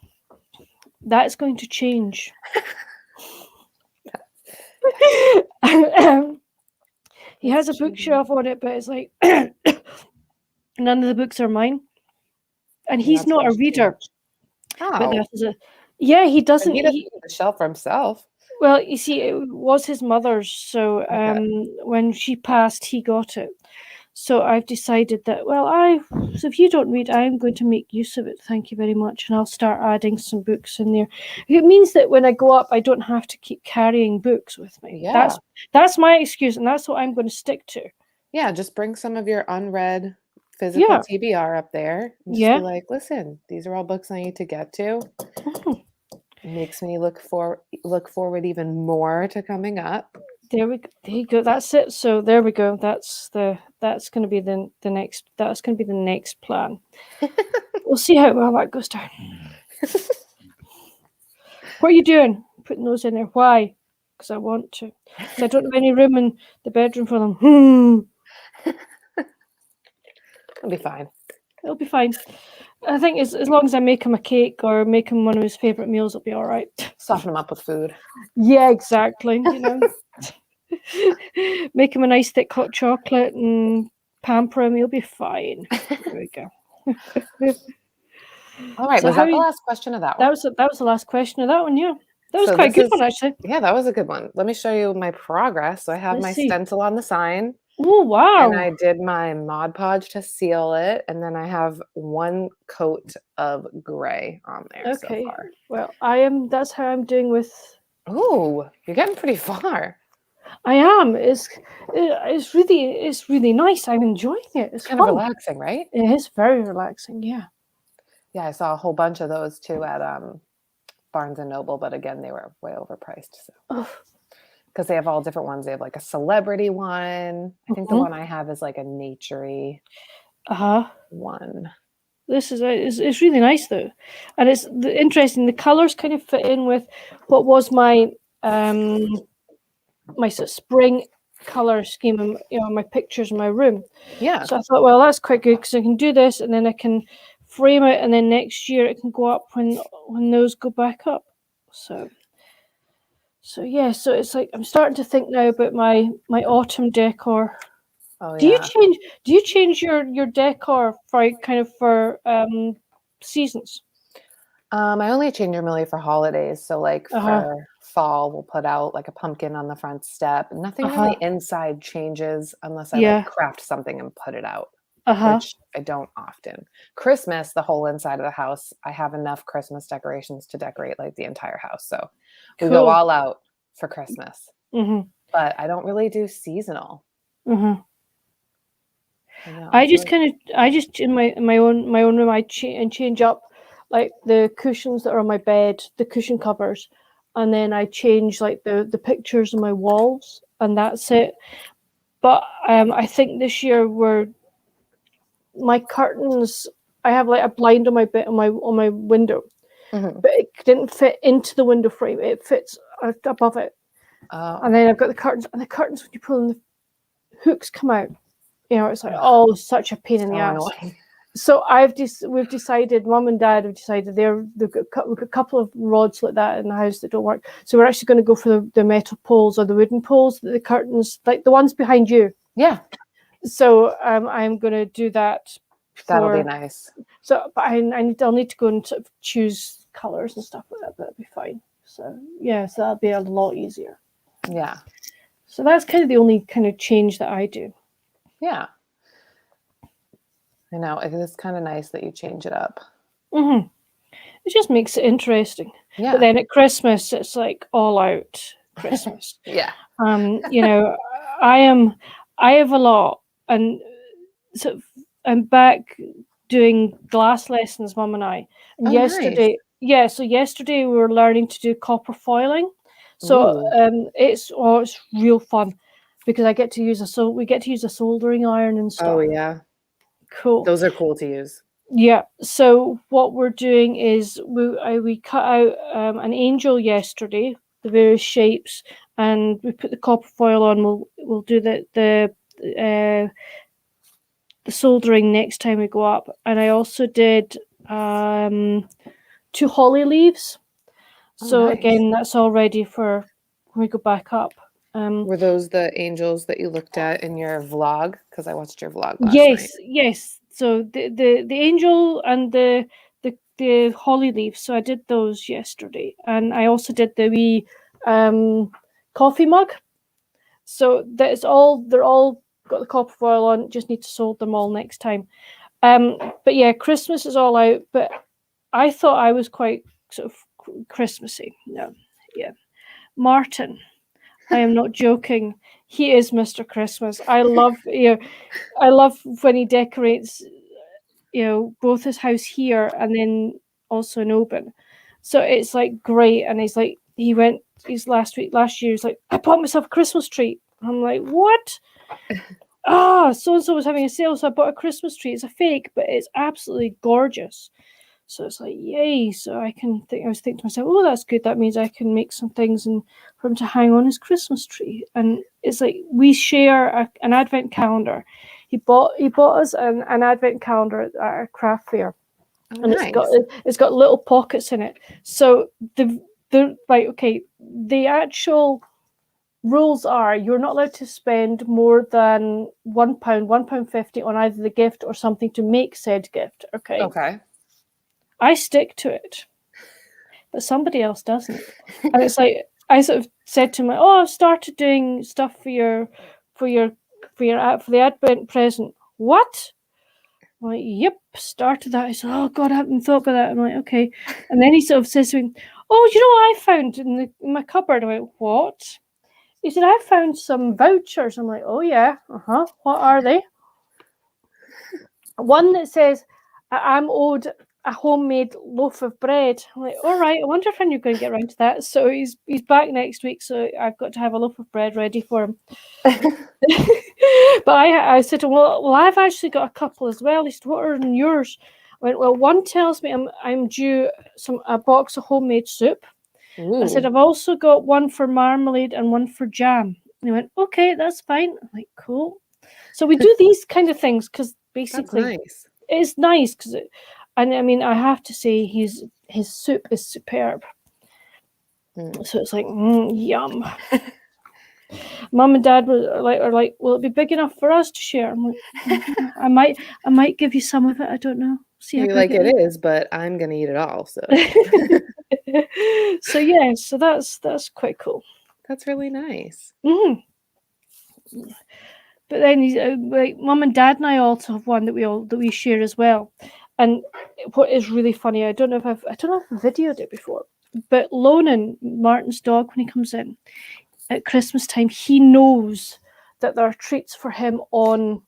Speaker 1: That's going to change. He has a bookshelf on it, but it's like none of the books are mine. And
Speaker 2: And
Speaker 1: he's
Speaker 2: that's
Speaker 1: not
Speaker 2: going
Speaker 1: a
Speaker 2: to
Speaker 1: reader,
Speaker 2: change.
Speaker 1: but
Speaker 2: Oh,
Speaker 1: that is he
Speaker 2: and
Speaker 1: doesn't.
Speaker 2: he doesn't need the shelf for himself.
Speaker 1: Well, you see, it was his mother's, so
Speaker 2: Okay.
Speaker 1: when she passed, he got it. So I've decided that, so if you don't read, I'm going to make use of it. Thank you very much. And I'll start adding some books in there. It means that when I go up, I don't have to keep carrying books with me.
Speaker 2: Yeah.
Speaker 1: That's my excuse, and that's what I'm going to stick to.
Speaker 2: Yeah, just bring some of your unread physical
Speaker 1: Yeah,
Speaker 2: TBR up there and just be
Speaker 1: yeah.
Speaker 2: like, listen, these are all books I need to get to.
Speaker 1: Mhm.
Speaker 2: Makes me look forward even more to coming up.
Speaker 1: There we go. There you go. That's it. So there we go. That's going to be the next. That's going to be the next plan. We'll see how well that goes down. What are you doing? Putting those in there. Why? Because I want to. Because I don't have any room in the bedroom for them.
Speaker 2: It'll be fine.
Speaker 1: It'll be fine. I think as long as I make him a cake or make him one of his favourite meals, it'll be all right.
Speaker 2: Soften them up with food.
Speaker 1: Yeah, exactly. Make him a nice thick hot chocolate and pamper him. He'll be fine. There we go.
Speaker 2: All right.
Speaker 1: So
Speaker 2: Was that the last question of that one?
Speaker 1: that was the last question of that one. Yeah, that was
Speaker 2: So
Speaker 1: quite a
Speaker 2: this
Speaker 1: good one actually.
Speaker 2: Yeah, that was a good one. Let me show you my progress. So I have
Speaker 1: Let's
Speaker 2: my
Speaker 1: see.
Speaker 2: stencil on the sign.
Speaker 1: Oh wow!
Speaker 2: And I did my Mod Podge to seal it, and then I have one coat of gray on there so
Speaker 1: Okay.
Speaker 2: far.
Speaker 1: Well, that's how I'm doing with.
Speaker 2: Oh, you're getting pretty far.
Speaker 1: I am. It's really nice. I'm enjoying it. It's
Speaker 2: Kind
Speaker 1: fun.
Speaker 2: of relaxing, right?
Speaker 1: It is very relaxing. Yeah.
Speaker 2: Yeah, I saw a whole bunch of those too at Barnes and Noble, but again, they were way overpriced. So. Because they have all different ones. They have like a celebrity one. I think the one I have is like a naturey one.
Speaker 1: This is it's really nice though, and it's interesting. The colors kind of fit in with what was my my sort of spring color scheme, and my pictures in my room.
Speaker 2: Yeah.
Speaker 1: So I thought, well, that's quite good because I can do this, and then I can frame it, and then next year it can go up when those go back up. So yeah, so it's like I'm starting to think now about my autumn decor.
Speaker 2: Oh
Speaker 1: Do
Speaker 2: yeah.
Speaker 1: you change your decor for seasons?
Speaker 2: I only change them really for holidays. So like for fall, we'll put out like a pumpkin on the front step. Nothing really inside changes unless I like craft something and put it out. which I don't often. Christmas, the whole inside of the house, I have enough Christmas decorations to decorate like the entire house. So we go all out for Christmas. But I don't really do seasonal.
Speaker 1: I just in my own room, I change up like the cushions that are on my bed, the cushion covers, and then I change like the pictures on my walls, and that's it. But I think this year my curtains. I have like a blind on my bed on my window, but it didn't fit into the window frame. It fits above it, and then I've got the curtains. And the curtains, when you pull them, the hooks come out. You know, it's like such a pain in the ass. Annoying. So we've decided, Mum and Dad have decided we've got a couple of rods like that in the house that don't work. So we're actually going to go for the metal poles or the wooden poles, the curtains, like the ones behind you. Yeah. So I'm going to do that.
Speaker 2: That'll be nice.
Speaker 1: So, but I'll need to go and sort of choose colours and stuff like that. But it'll be fine. So yeah, so that'll be a lot easier.
Speaker 2: Yeah.
Speaker 1: So that's kind of the only kind of change that I do.
Speaker 2: Yeah. I know. It's kind of nice that you change it up.
Speaker 1: It just makes it interesting.
Speaker 2: Yeah.
Speaker 1: But then at Christmas, it's like all out Christmas.
Speaker 2: Yeah.
Speaker 1: You know, I have a lot, and so I'm back doing glass lessons, Mum and I. And yesterday, nice. So yesterday we were learning to do copper foiling. So it's real fun because we get to use a soldering iron and stuff.
Speaker 2: Oh yeah.
Speaker 1: Cool.
Speaker 2: Those are cool to use.
Speaker 1: Yeah. So what we're doing is we cut out an angel yesterday, the various shapes, and we put the copper foil on. We'll do the soldering next time we go up. And I also did 2 holly leaves. So nice. Again, that's all ready for when we go back up.
Speaker 2: Were those the angels that you looked at in your vlog? Because I watched your vlog last night.
Speaker 1: Yes. So the angel and the holly leaves. So I did those yesterday, and I also did the wee coffee mug. So they're all got the copper foil on. Just need to solder them all next time. But yeah, Christmas is all out. But I thought I was quite sort of Christmassy. No, yeah, Martin. I am not joking. He is Mr. Christmas. I love when he decorates, both his house here and then also in Oban. So it's like great. And last year, he's like, I bought myself a Christmas tree. I'm like, what? So-and-so was having a sale, so I bought a Christmas tree. It's a fake, but it's absolutely gorgeous. So it's like, yay. So I was thinking to myself, oh, that's good. That means I can make some things for him to hang on his Christmas tree. And it's like we share an advent calendar. He bought us an advent calendar at a craft fair. And nice. It's got little pockets in it. So the actual rules are you're not allowed to spend more than £1.50 on either the gift or something to make said gift. Okay. I stick to it, but somebody else doesn't. And it's like I sort of said to him, I've started doing stuff for the Advent present. What? I'm like, yep, started that. I said, oh God, I haven't thought about that. I'm like, okay. And then he sort of says to me, oh, you know what I found in my cupboard? I went, what? He said, I found some vouchers. I'm like, oh yeah, what are they? One that says, I'm owed a homemade loaf of bread. I'm like, all right, I wonder if I'm going to get around to that. So he's back next week, so I've got to have a loaf of bread ready for him. But I said to him, well, I've actually got a couple as well. He said, what are yours? I went, well, one tells me I'm due a box of homemade soup. Ooh. I said, I've also got one for marmalade and one for jam. And he went, okay, that's fine. I'm like, cool. So we do these kind of things because basically
Speaker 2: nice.
Speaker 1: It's nice because and I mean, I have to say his soup is superb. So it's like, yum. Mum and Dad are like, will it be big enough for us to share? I'm like, I might give you some of it. I don't know. See how
Speaker 2: like it is, but I'm gonna eat it all. So,
Speaker 1: so yeah, so that's quite cool.
Speaker 2: That's really nice.
Speaker 1: But then he's like, Mum and Dad and I also have one that we share as well. And what is really funny, I don't know if I've videoed it before, but Lonan, Martin's dog, when he comes in at Christmas time, he knows that there are treats for him on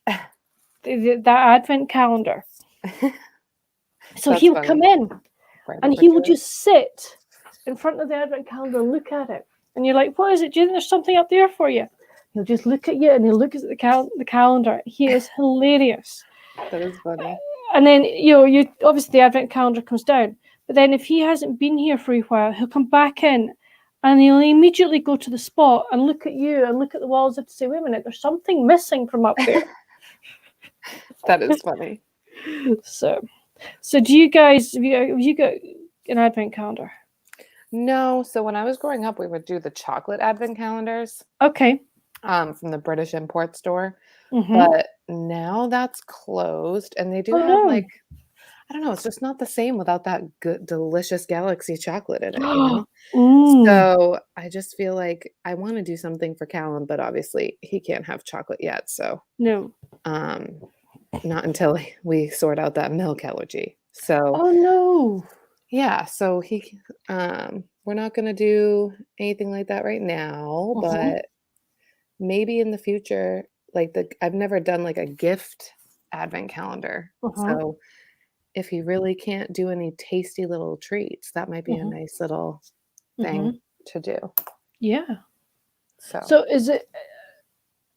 Speaker 1: that advent calendar. So he will come in and he will just sit in front of the advent calendar and look at it. And you're like, what is it? Do you think there's something up there for you? He'll just look at you and he'll look at the calendar. He is hilarious.
Speaker 2: That is funny.
Speaker 1: And then, you obviously the advent calendar comes down. But then if he hasn't been here for a while, he'll come back in and he'll immediately go to the spot and look at you and look at the walls and say, wait a minute, there's something missing from up there.
Speaker 2: That is funny.
Speaker 1: So do you guys, have you got an advent calendar?
Speaker 2: No. So when I was growing up, we would do the chocolate advent calendars.
Speaker 1: Okay.
Speaker 2: From the British import store.
Speaker 1: Mm-hmm.
Speaker 2: But now that's closed, and they do have like, I don't know, it's just not the same without that good, delicious Galaxy chocolate in it. So I just feel like I want to do something for Callum, but obviously he can't have chocolate yet. So
Speaker 1: no,
Speaker 2: not until we sort out that milk allergy. So yeah, so we're not going to do anything like that right now, but maybe in the future. Like I've never done like a gift advent calendar. So if he really can't do any tasty little treats, that might be a nice little thing to do.
Speaker 1: Yeah. So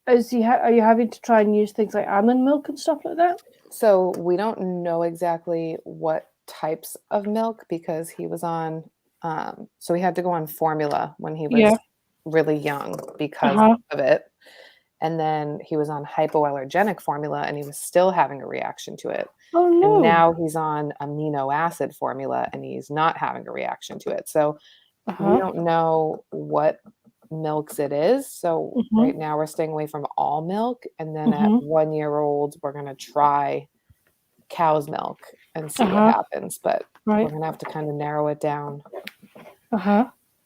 Speaker 1: are you having to try and use things like almond milk and stuff like that?
Speaker 2: So we don't know exactly what types of milk because he was on, so he had to go on formula when he was really young because of it. And then he was on hypoallergenic formula and he was still having a reaction to it.
Speaker 1: Oh, no.
Speaker 2: And now he's on amino acid formula and he's not having a reaction to it. So we don't know what milks it is. So right now we're staying away from all milk. And then at 1 year old, we're going to try cow's milk and see what happens. But we're going to have to kind of narrow it down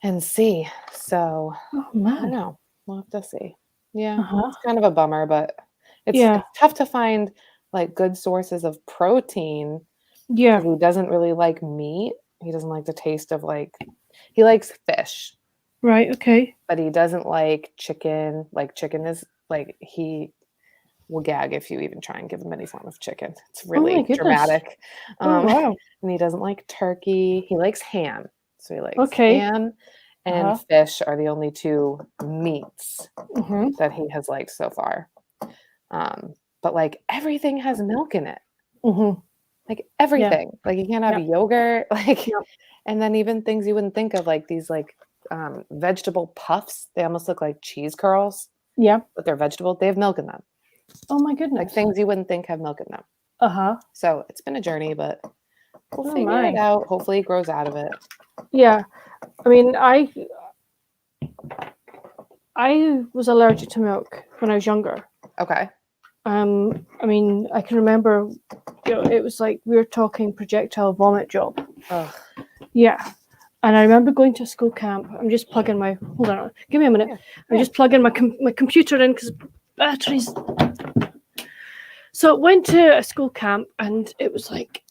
Speaker 2: and see. So I don't know. We'll have to see. Yeah, it's kind of a bummer, but it's tough to find like good sources of protein. Yeah, he doesn't really like meat. He doesn't like the taste of he likes fish.
Speaker 1: Right. Okay.
Speaker 2: But he doesn't like chicken. Like chicken is he will gag if you even try and give him any form of chicken. It's really dramatic. Wow. And he doesn't like turkey. He likes ham. So he likes ham. And fish are the only two meats that he has liked so far. But like everything has milk in it. Like everything. Yeah. Like you can't have yogurt. And then even things you wouldn't think of, like these vegetable puffs. They almost look like cheese curls. Yeah. But they're vegetable. They have milk in them.
Speaker 1: Oh my goodness.
Speaker 2: Like things you wouldn't think have milk in them. So it's been a journey, but we'll figure it out. Hopefully he grows out of it.
Speaker 1: Yeah. I mean, I was allergic to milk when I was younger.
Speaker 2: Okay.
Speaker 1: I mean, I can remember, it was like we were talking projectile vomit job. Ugh. Yeah. And I remember going to a school camp. I'm just plugging hold on, give me a minute. Yeah. I'm just plugging my computer in because batteries. So I went to a school camp and it was like,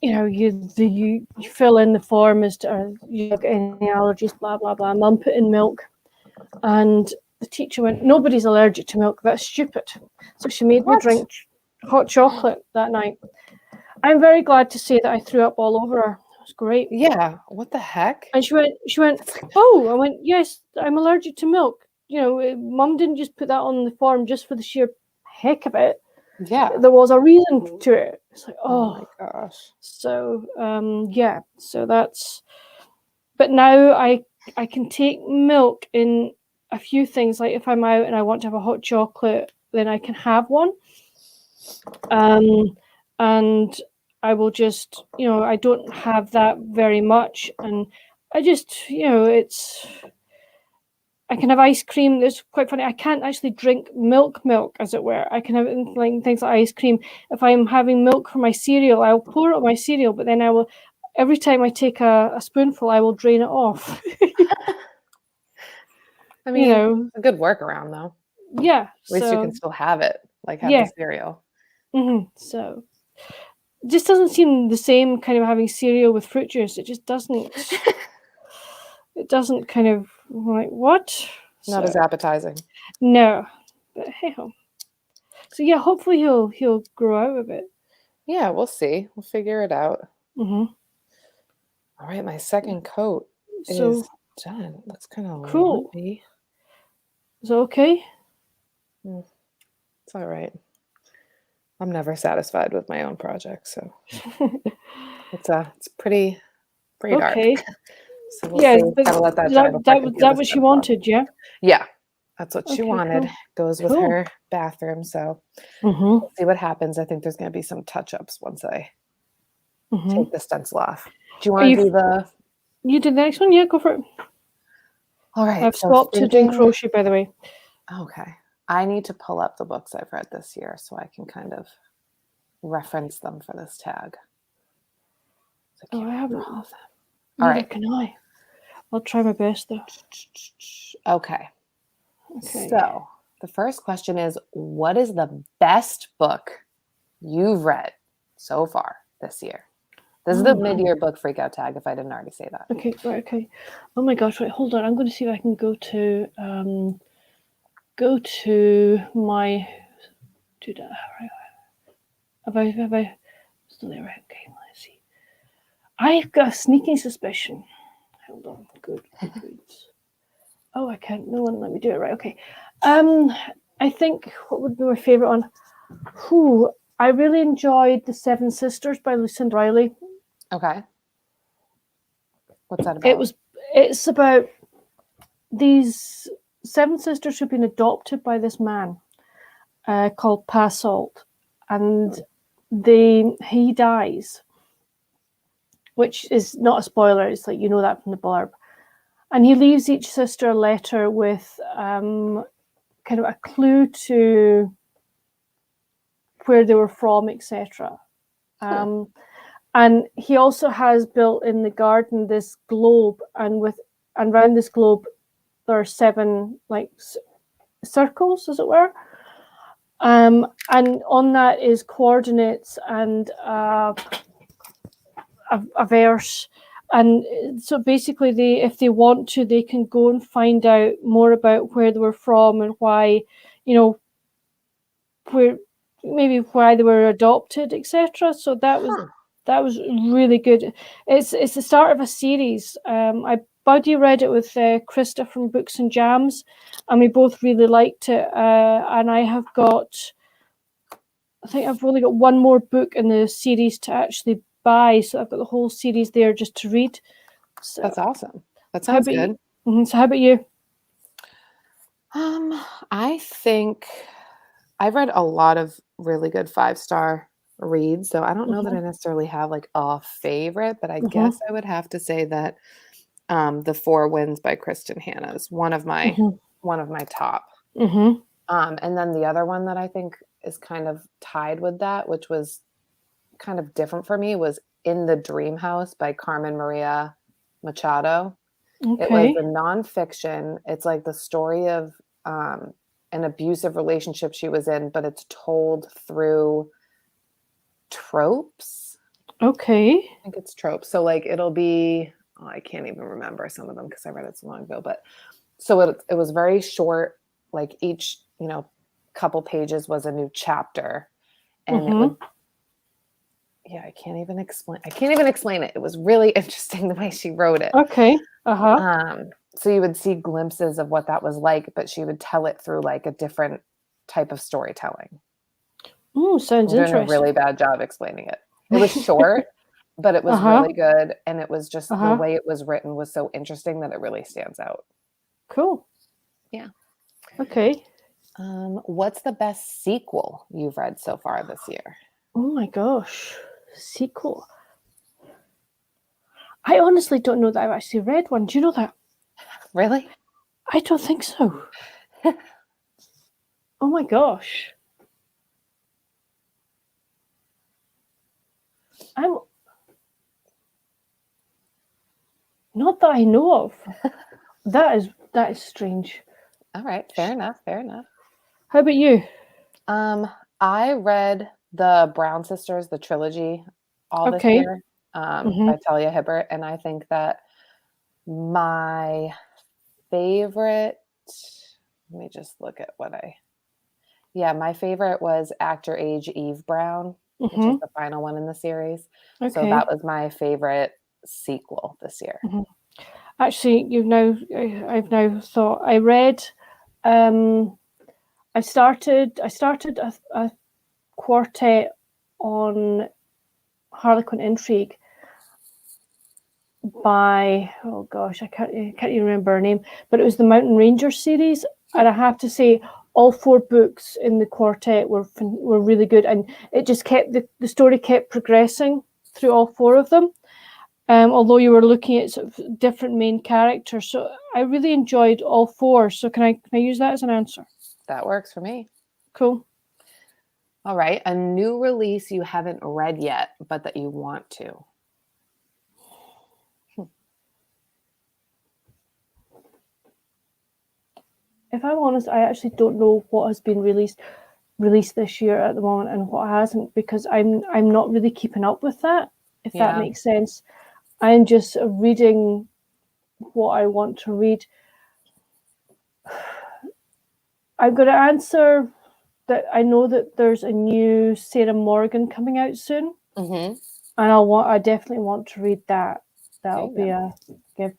Speaker 1: you fill in the form as to you have any allergies, blah, blah, blah. Mum put in milk. And the teacher went, nobody's allergic to milk. That's stupid. So she made me drink hot chocolate that night. I'm very glad to say that I threw up all over her. It was great.
Speaker 2: Yeah. What the heck?
Speaker 1: And she went, oh, I went, yes, I'm allergic to milk. Mum didn't just put that on the form just for the sheer heck of it. Yeah. There was a reason to it. It's like, oh my gosh. So, so that's, but now I can take milk in a few things. Like if I'm out and I want to have a hot chocolate, then I can have one. And I will just, I don't have that very much. And I just, I can have ice cream. It's quite funny. I can't actually drink milk, as it were. I can have things like ice cream. If I'm having milk for my cereal, I'll pour it on my cereal, but then I will, every time I take a spoonful, I will drain it off.
Speaker 2: I mean, a good workaround though.
Speaker 1: Yeah.
Speaker 2: At least you can still have it, like have the cereal.
Speaker 1: So it just doesn't seem the same kind of having cereal with fruit juice. It just doesn't. It doesn't kind of like what?
Speaker 2: Not as appetizing.
Speaker 1: No, but hey ho. So yeah, hopefully he'll grow out of it.
Speaker 2: Yeah, we'll see. We'll figure it out.
Speaker 1: All
Speaker 2: right, my second coat is done. Looks kind of
Speaker 1: cool.
Speaker 2: lumpy.
Speaker 1: Is it okay?
Speaker 2: It's all right. I'm never satisfied with my own project, so it's pretty dark.
Speaker 1: Okay.
Speaker 2: So we'll see. Gotta let that dry.
Speaker 1: That what she wanted, yeah?
Speaker 2: Yeah, that's what she wanted.
Speaker 1: Cool.
Speaker 2: Goes with her bathroom, so we'll see what happens. I think there's going to be some touch-ups once I take the stencil off. Do you want to do the...
Speaker 1: You did the next one? Yeah, go for it.
Speaker 2: All right.
Speaker 1: I've stopped to do crochet, by the way.
Speaker 2: Okay. I need to pull up the books I've read this year so I can kind of reference them for this tag.
Speaker 1: So I haven't.
Speaker 2: All right.
Speaker 1: Can I? I'll try my best though.
Speaker 2: Okay. So the first question is, what is the best book you've read so far this year? This is the mid-year book freakout tag, if I didn't already say that.
Speaker 1: Okay, right, okay. Oh my gosh, right, hold on. I'm going to see if I can go to my... Do that, right. Have I... Still there, right, okay, let's see. I've got a sneaking suspicion. Hold on, good. Oh, I can't, no one let me do it, right, okay. I think, what would be my favourite one? I really enjoyed The Seven Sisters by Lucent Riley.
Speaker 2: Okay. What's that about?
Speaker 1: It's about these 7 sisters who've been adopted by this man called Passault, and he dies, which is not a spoiler. It's like, you know that from the blurb, and he leaves each sister a letter with kind of a clue to where they were from, etc. And he also has built in the garden this globe, and around this globe there are 7 like circles, as it were. And on that is coordinates and a verse. And so basically if they want to, they can go and find out more about where they were from and why, why they were adopted, etc. So that was really good. It's the start of a series. I buddy read it with Krista from Books and Jams, and we both really liked it. And I think I've only got one more book in the series to actually buy, so I've got the whole series there just to read. So,
Speaker 2: that's awesome. That sounds good.
Speaker 1: So how about you?
Speaker 2: I think I've read a lot of really good 5-star reads, so I don't know that I necessarily have like a favorite, but I guess I would have to say that The Four Winds by Kristen Hanna is one of my top. And then the other one that I think is kind of tied with that, which was kind of different for me, was In the Dream House by Carmen Maria Machado. It was a nonfiction. It's like the story of an abusive relationship she was in, but it's told through tropes.
Speaker 1: Okay.
Speaker 2: I think it's tropes. So like it'll be, I can't even remember some of them because I read it so long ago, but so it was very short, like each, couple pages was a new chapter, and it would, I can't even explain it. It was really interesting the way she wrote it.
Speaker 1: Okay.
Speaker 2: So you would see glimpses of what that was like, but she would tell it through like a different type of storytelling.
Speaker 1: Oh, sounds interesting.
Speaker 2: Doing a really bad job explaining it. It was short, but it was really good, and it was just the way it was written was so interesting that it really stands out.
Speaker 1: Cool.
Speaker 2: Yeah.
Speaker 1: Okay.
Speaker 2: What's the best sequel you've read so far this year?
Speaker 1: Oh my gosh, sequel. I honestly don't know that I've actually read one. Do you know that?
Speaker 2: Really?
Speaker 1: I don't think so. Oh my gosh. I'm not that I know of. That is strange.
Speaker 2: All right, fair enough.
Speaker 1: How about you?
Speaker 2: I read the Brown Sisters, the trilogy, all this
Speaker 1: Okay.
Speaker 2: year, by Talia Hibbert, and I think that my favorite, let me just look at my favorite was Actor Age Eve Brown, which is the final one in the series.
Speaker 1: Okay.
Speaker 2: So that was my favorite sequel this year.
Speaker 1: Actually, I've now thought I read. I started a quartet on Harlequin Intrigue by, oh gosh, I can't even remember her name, but it was the Mountain Ranger series, and I have to say all 4 books in the quartet were really good, and it just kept the story kept progressing through all 4 of them, although you were looking at sort of different main characters. So I really enjoyed all 4. So can I use that as an answer?
Speaker 2: That works for me.
Speaker 1: Cool.
Speaker 2: All right, a new release you haven't read yet, but that you want to.
Speaker 1: If I'm honest, I actually don't know what has been released this year at the moment and what hasn't, because I'm not really keeping up with that, if that makes sense. I'm just reading what I want to read. I'm going to answer that I know that there's a new Sarah Morgan coming out soon, and I definitely want to read that. That'll be a give.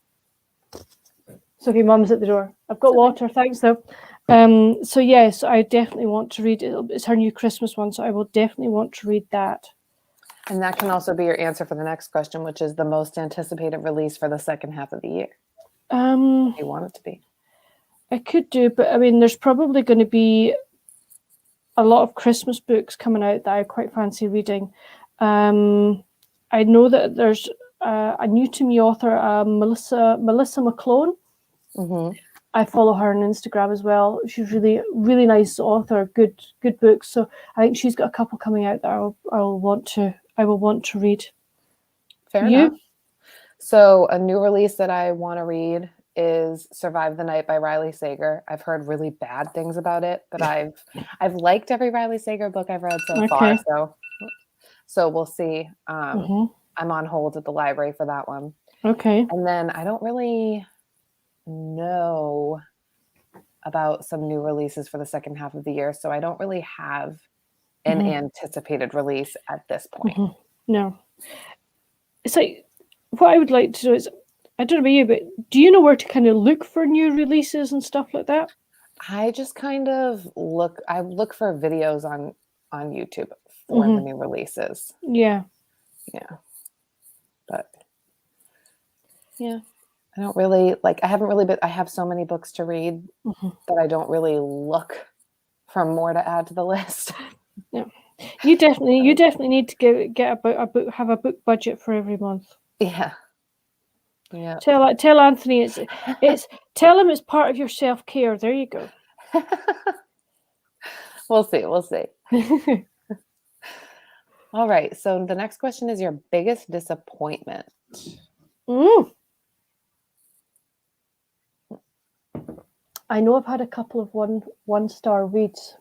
Speaker 1: It's okay, Mum's at the door. I've got water, thanks though. So yes, I definitely want to read it. It's her new Christmas one, so I will definitely want to read that.
Speaker 2: And that can also be your answer for the next question, which is the most anticipated release for the second half of the year. You want it to be.
Speaker 1: I could do, but I mean, there's probably going to be a lot of Christmas books coming out that I quite fancy reading. I know that there's a new to me author, Melissa McClone. I follow her on Instagram as well. She's really, really nice author, good books. So I think she's got a couple coming out that I will want to read.
Speaker 2: Fair enough. So a new release that I want to read is Survive the Night by Riley Sager. I've heard really bad things about it, but I've liked every Riley Sager book I've read so far. So we'll see. I'm on hold at the library for that one.
Speaker 1: Okay.
Speaker 2: And then I don't really know about some new releases for the second half of the year, so I don't really have an anticipated release at this point.
Speaker 1: No. It's like, what I would like to do is, I don't know about you, but do you know where to kind of look for new releases and stuff like that?
Speaker 2: I just kind of look for videos on YouTube for the new releases.
Speaker 1: Yeah.
Speaker 2: But I don't really I have so many books to read that I don't really look for more to add to the list.
Speaker 1: Yeah. You definitely need to have a book budget for every month.
Speaker 2: Yeah.
Speaker 1: Tell Anthony it's tell him it's part of your self-care. There you go.
Speaker 2: We'll see. All right. So the next question is your biggest disappointment.
Speaker 1: I know I've had a couple of one-star reads,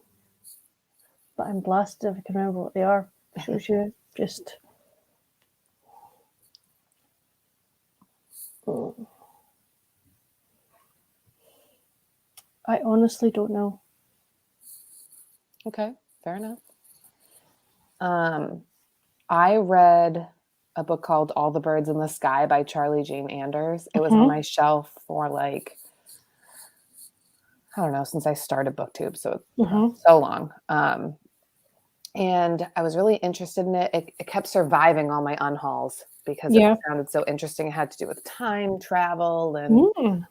Speaker 1: but I'm blasted if I can remember what they are. Shows you just. I honestly don't know.
Speaker 2: Okay, fair enough. I read a book called All the Birds in the Sky by Charlie Jane Anders. It was on my shelf for like, I don't know, since I started BookTube, so so long. And I was really interested in it. It kept surviving all my unhauls because it sounded so interesting. It had to do with time travel and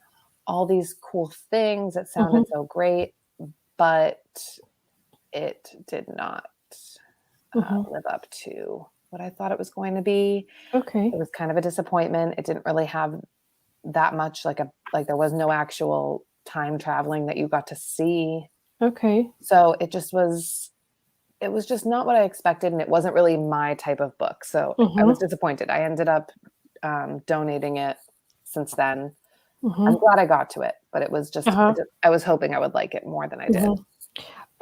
Speaker 2: all these cool things. It sounded so great, but it did not live up to what I thought it was going to be.
Speaker 1: Okay.
Speaker 2: It was kind of a disappointment. It didn't really have that much like there was no actual time traveling that you got to see.
Speaker 1: Okay.
Speaker 2: So it was just not what I expected, and it wasn't really my type of book. So I was disappointed. I ended up donating it since then. I'm glad I got to it, but it was just I was hoping I would like it more than I did.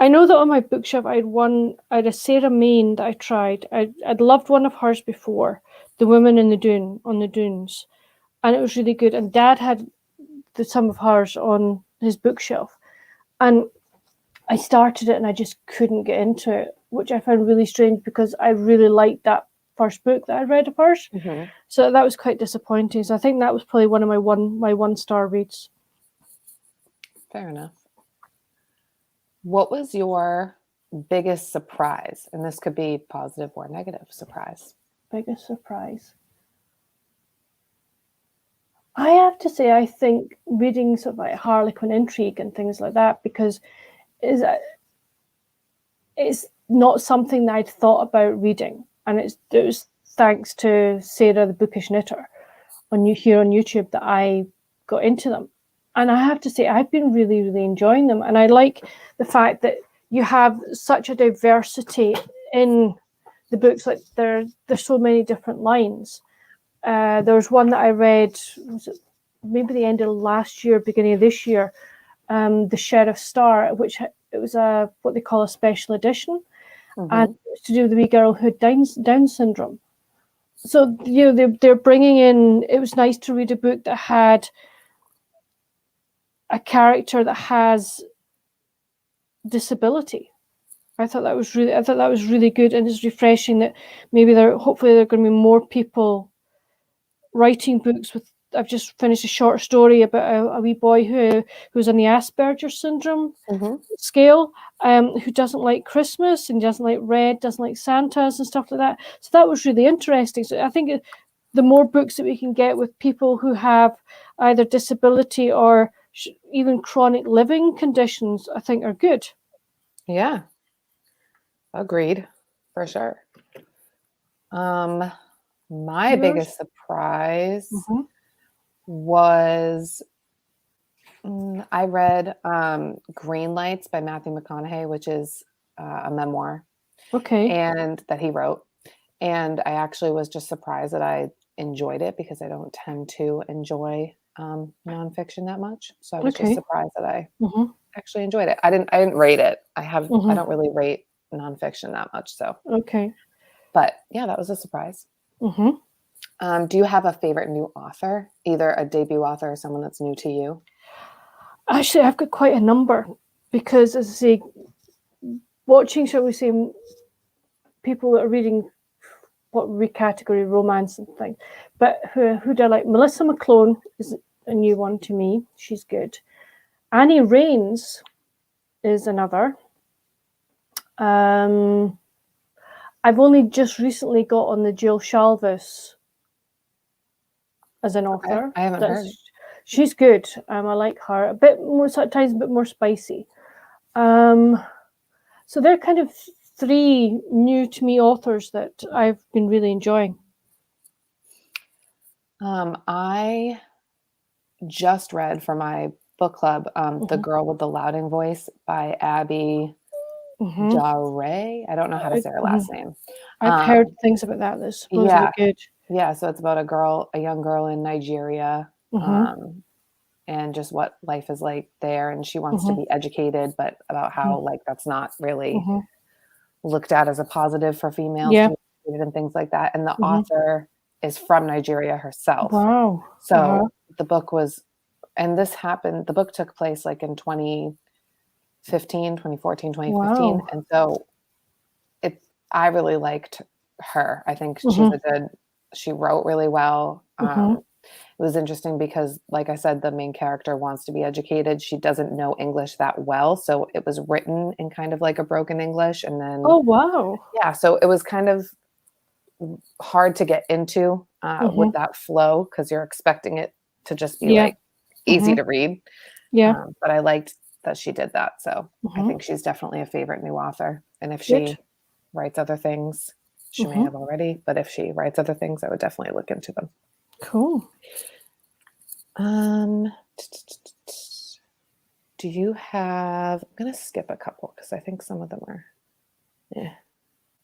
Speaker 1: I know that on my bookshelf I had a Sarah Main that I tried. I'd loved one of hers before, The Woman in the on the Dunes, and it was really good. And Dad had some of hers on his bookshelf, and I started it and I just couldn't get into it, which I found really strange because I really liked that first book that I read of hers.
Speaker 2: Mm-hmm.
Speaker 1: So that was quite disappointing. So I think that was probably one of my 1-star reads.
Speaker 2: Fair enough. What was your biggest surprise? And this could be positive or negative surprise.
Speaker 1: Biggest surprise. I have to say, I think reading sort of like Harlequin intrigue and things like that, because it's not something that I'd thought about reading. And it was thanks to Sarah, the Bookish Knitter, here on YouTube that I got into them. And I have to say, I've been really, really enjoying them. And I like the fact that you have such a diversity in the books. Like there's so many different lines. There was one that I read, was it maybe the end of last year, beginning of this year, The Sheriff's Star, which it was what they call a special edition.
Speaker 2: Mm-hmm.
Speaker 1: And it was to do with the wee girl who had Down syndrome. So, they're bringing in, it was nice to read a book that had a character that has disability. I thought that was really good, and it's refreshing that maybe hopefully there are going to be more people writing books with. I've just finished a short story about a wee boy who's on the Asperger's syndrome scale, who doesn't like Christmas and doesn't like red, doesn't like Santas and stuff like that. So that was really interesting. So I think the more books that we can get with people who have either disability or even chronic living conditions, I think are good.
Speaker 2: Yeah. Agreed, for sure. My biggest surprise was I read Green Lights by Matthew Mcconaughey, which is a memoir.
Speaker 1: Okay.
Speaker 2: And that he wrote. And I actually was just surprised that I enjoyed it because I don't tend to enjoy nonfiction that much. So I was just surprised that I actually enjoyed it. I didn't rate it. I don't really rate nonfiction that much. So but yeah, that was a surprise. Do you have a favorite new author, either a debut author or someone that's new to you?
Speaker 1: Actually, I've got quite a number because, as I say, watching, shall we say, people that are reading what we category romance and things, but who do I like? Melissa McClone is a new one to me. She's good. Annie Raines is another. I've only just recently got on the Jill Shalvis as an author.
Speaker 2: Okay. I haven't heard.
Speaker 1: She's good. I like her. A bit more, sometimes a bit more spicy. So they're kind of 3 new to me authors that I've been really enjoying.
Speaker 2: I just read for my book club The Girl with the Louding Voice by Abby Jarre. I don't know how to say her last name.
Speaker 1: I've heard things about that. That's supposedly good.
Speaker 2: Yeah, so it's about a young girl in Nigeria, and just what life is like there. And she wants to be educated, but about how like that's not really looked at as a positive for females to be educated and things like that. And the author is from Nigeria herself.
Speaker 1: Wow.
Speaker 2: So the book was, and this happened, the book took place like in 2014, 2015. Wow. And so I really liked her. I think she wrote really well. It was interesting because, like I said, the main character wants to be educated. She doesn't know English that well. So it was written in kind of like a broken English. And then,
Speaker 1: oh, wow.
Speaker 2: Yeah. So it was kind of hard to get into with that flow because you're expecting it to just be like easy to read. Yeah. But I liked that she did that. So I think she's definitely a favorite new author. And if she writes other things, she may have already, but if she writes other things, I would definitely look into them.
Speaker 1: Cool.
Speaker 2: Do you have, I'm going to skip a couple because I think some of them are,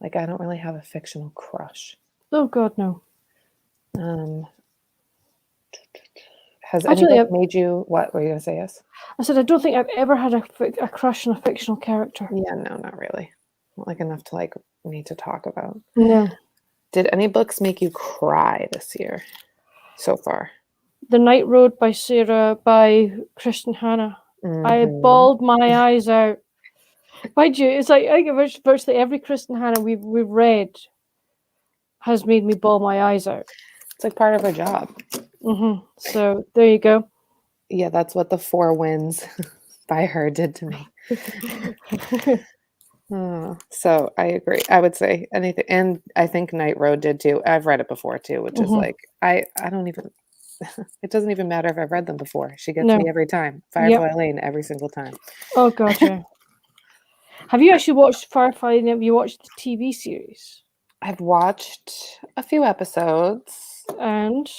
Speaker 2: like I don't really have a fictional crush.
Speaker 1: Oh God, no.
Speaker 2: Has
Speaker 1: I
Speaker 2: any
Speaker 1: don't think
Speaker 2: book made you, what were you going to say? Yes?
Speaker 1: I said I don't think I've ever had a crush on a fictional character.
Speaker 2: Yeah, no, not really. Not like enough to like need to talk about.
Speaker 1: No.
Speaker 2: Did any books make you cry this year so far?
Speaker 1: The Night Road by Kristen Hanna. I bawled my eyes out. Mind you, it's like I think virtually every Kristen Hanna we've read has made me bawl my eyes out.
Speaker 2: It's like part of her job.
Speaker 1: So there you go.
Speaker 2: Yeah, that's what The Four Winds by her did to me. So I agree. I would say anything, and I think Night Road did too. I've read it before too, which is like I don't even. It doesn't even matter if I've read them before. She gets me every time. Firefly Lane every single time.
Speaker 1: Oh god, yeah. Have you actually watched Firefly Lane? Have you watched the TV series?
Speaker 2: I've watched a few episodes,
Speaker 1: and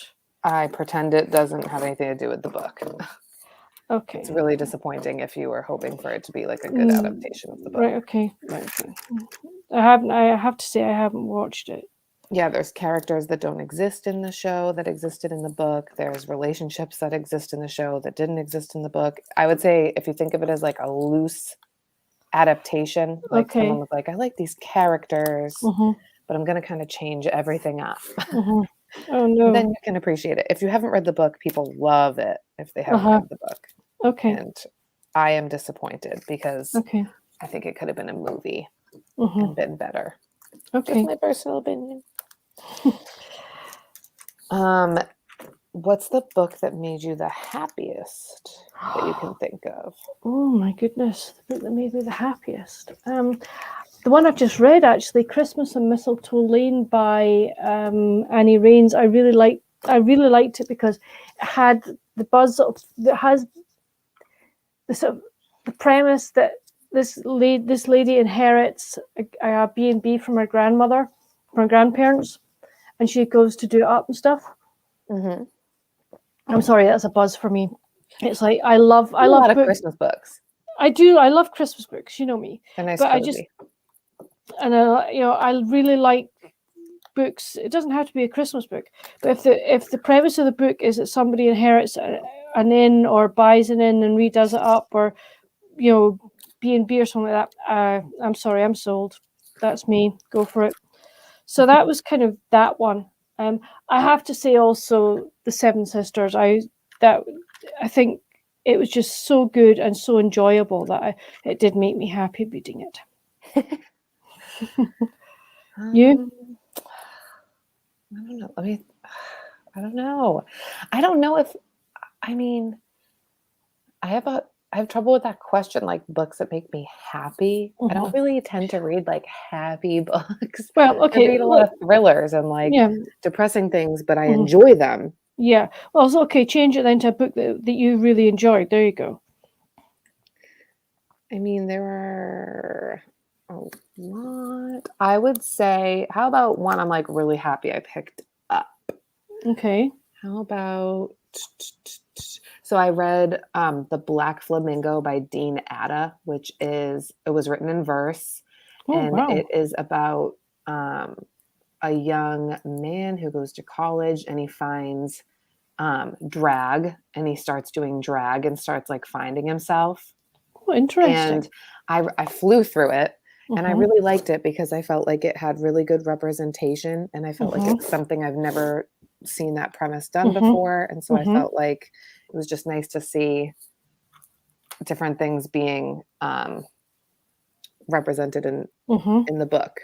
Speaker 2: I pretend it doesn't have anything to do with the book.
Speaker 1: Okay.
Speaker 2: It's really disappointing if you were hoping for it to be like a good adaptation of the book.
Speaker 1: Right, okay. I have to say I haven't watched it.
Speaker 2: Yeah, there's characters that don't exist in the show that existed in the book. There's relationships that exist in the show that didn't exist in the book. I would say if you think of it as like a loose adaptation, like someone was like, I like these characters, but I'm going to kind of change everything up.
Speaker 1: Oh no.
Speaker 2: Then you can appreciate it. If you haven't read the book, people love it if they haven't read the book.
Speaker 1: Okay.
Speaker 2: And I am disappointed because I think it could have been a movie and been better.
Speaker 1: Okay.
Speaker 2: Just my personal opinion. What's the book that made you the happiest that you can think of?
Speaker 1: Oh my goodness, the book that made me the happiest. The one I've just read, actually, Christmas on Mistletoe Lane by Annie Raines. I really liked it because it had the buzz of that has the sort of the premise that this lady inherits a B&B from her grandmother, from her grandparents, and she goes to do it up and stuff. I'm sorry, that's a buzz for me. It's like I love
Speaker 2: a lot of Christmas books.
Speaker 1: I do. I love Christmas books. You know me.
Speaker 2: They're nice,
Speaker 1: but
Speaker 2: cozy.
Speaker 1: I really like books. It doesn't have to be a Christmas book, but if the premise of the book is that somebody inherits an inn or buys an inn and redoes it up, or B&B or something like that, I'm sorry, I'm sold. That's me. Go for it. So that was kind of that one. I have to say also the Seven Sisters. I think it was just so good and so enjoyable that it did make me happy reading it. You?
Speaker 2: I don't know. I don't know. I don't know if, I have trouble with that question, like books that make me happy. I don't really tend to read like happy books.
Speaker 1: Well, okay.
Speaker 2: I read a lot of thrillers and like depressing things, but I enjoy them.
Speaker 1: Yeah. Well, so, okay, change it then to a book that you really enjoyed. There you go.
Speaker 2: I mean, there are a lot. I would say, how about one I'm like really happy I picked up?
Speaker 1: Okay.
Speaker 2: How about... So I read The Black Flamingo by Dean Atta, which it was written in verse. It is about a young man who goes to college and he finds drag, and he starts doing drag and starts like finding himself.
Speaker 1: Oh, interesting.
Speaker 2: And I flew through it and I really liked it because I felt like it had really good representation, and I felt like it's something I've never seen that premise done before. And so I felt like it was just nice to see different things being represented in the book.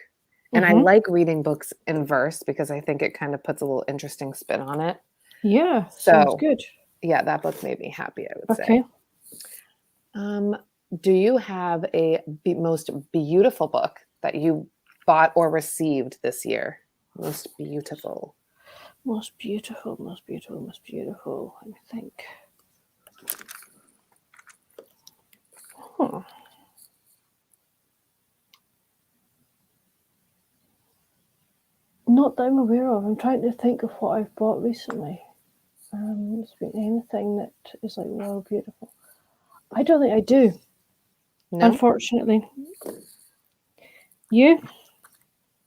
Speaker 2: And I like reading books in verse because I think it kind of puts a little interesting spin on it.
Speaker 1: Yeah, sounds good.
Speaker 2: Yeah, that book made me happy, I would say. Do you have a most beautiful book that you bought or received this year? Most beautiful.
Speaker 1: Most beautiful. Let me think. Not that I'm aware of. I'm trying to think of what I've bought recently. It's been anything that is like, wow, beautiful. I don't think I do. No? Unfortunately. You?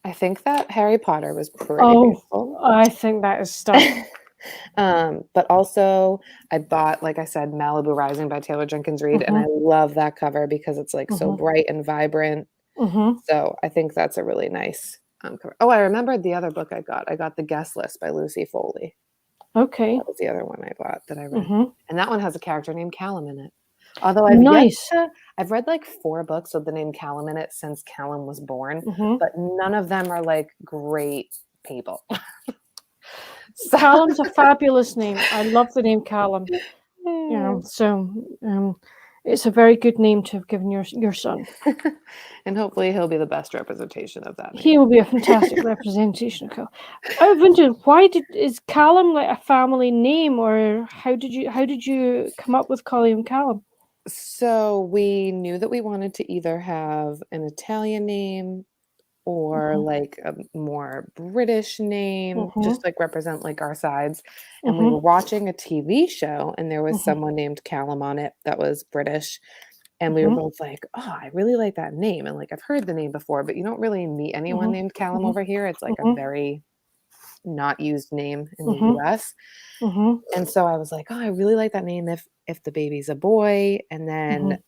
Speaker 2: I think that Harry Potter was pretty beautiful.
Speaker 1: I think that is stuff.
Speaker 2: But also I bought, like I said, Malibu Rising by Taylor Jenkins Reid, and I love that cover because it's like so bright and vibrant. So I think that's a really nice cover. Oh, I remembered the other book I got. I got The Guest List by Lucy Foley.
Speaker 1: Okay.
Speaker 2: That was the other one I bought that I read.
Speaker 1: Mm-hmm.
Speaker 2: And that one has a character named Callum in it. Although I've read like 4 books with the name Callum in it since Callum was born, but none of them are like great people.
Speaker 1: So. Callum's a fabulous name. I love the name Callum. It's a very good name to have given your son.
Speaker 2: And hopefully he'll be the best representation of that name.
Speaker 1: He will be a fantastic representation of Callum. I wondered, is Callum like a family name, or how did you come up with Colin Callum?
Speaker 2: So we knew that we wanted to either have an Italian name or like a more British name, just like represent like our sides. And we were watching a TV show and there was someone named Callum on it that was British. And we were both like, oh, I really like that name. And like, I've heard the name before, but you don't really meet anyone named Callum over here. It's like a very not used name in the US. And so I was like, oh, I really like that name if the baby's a boy. And then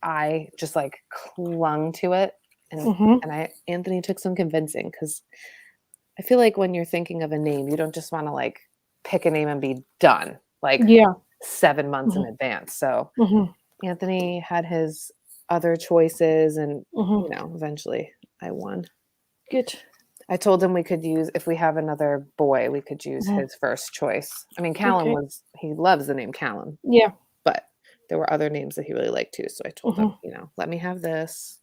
Speaker 2: I just like clung to it. And Anthony took some convincing, because I feel like when you're thinking of a name, you don't just want to like pick a name and be done like 7 months in advance. So Anthony had his other choices, and you know, eventually I won.
Speaker 1: Good.
Speaker 2: I told him we could use, if we have another boy, we could use his first choice. I mean, Callum he loves the name Callum.
Speaker 1: Yeah.
Speaker 2: But there were other names that he really liked too. So I told him, you know, let me have this.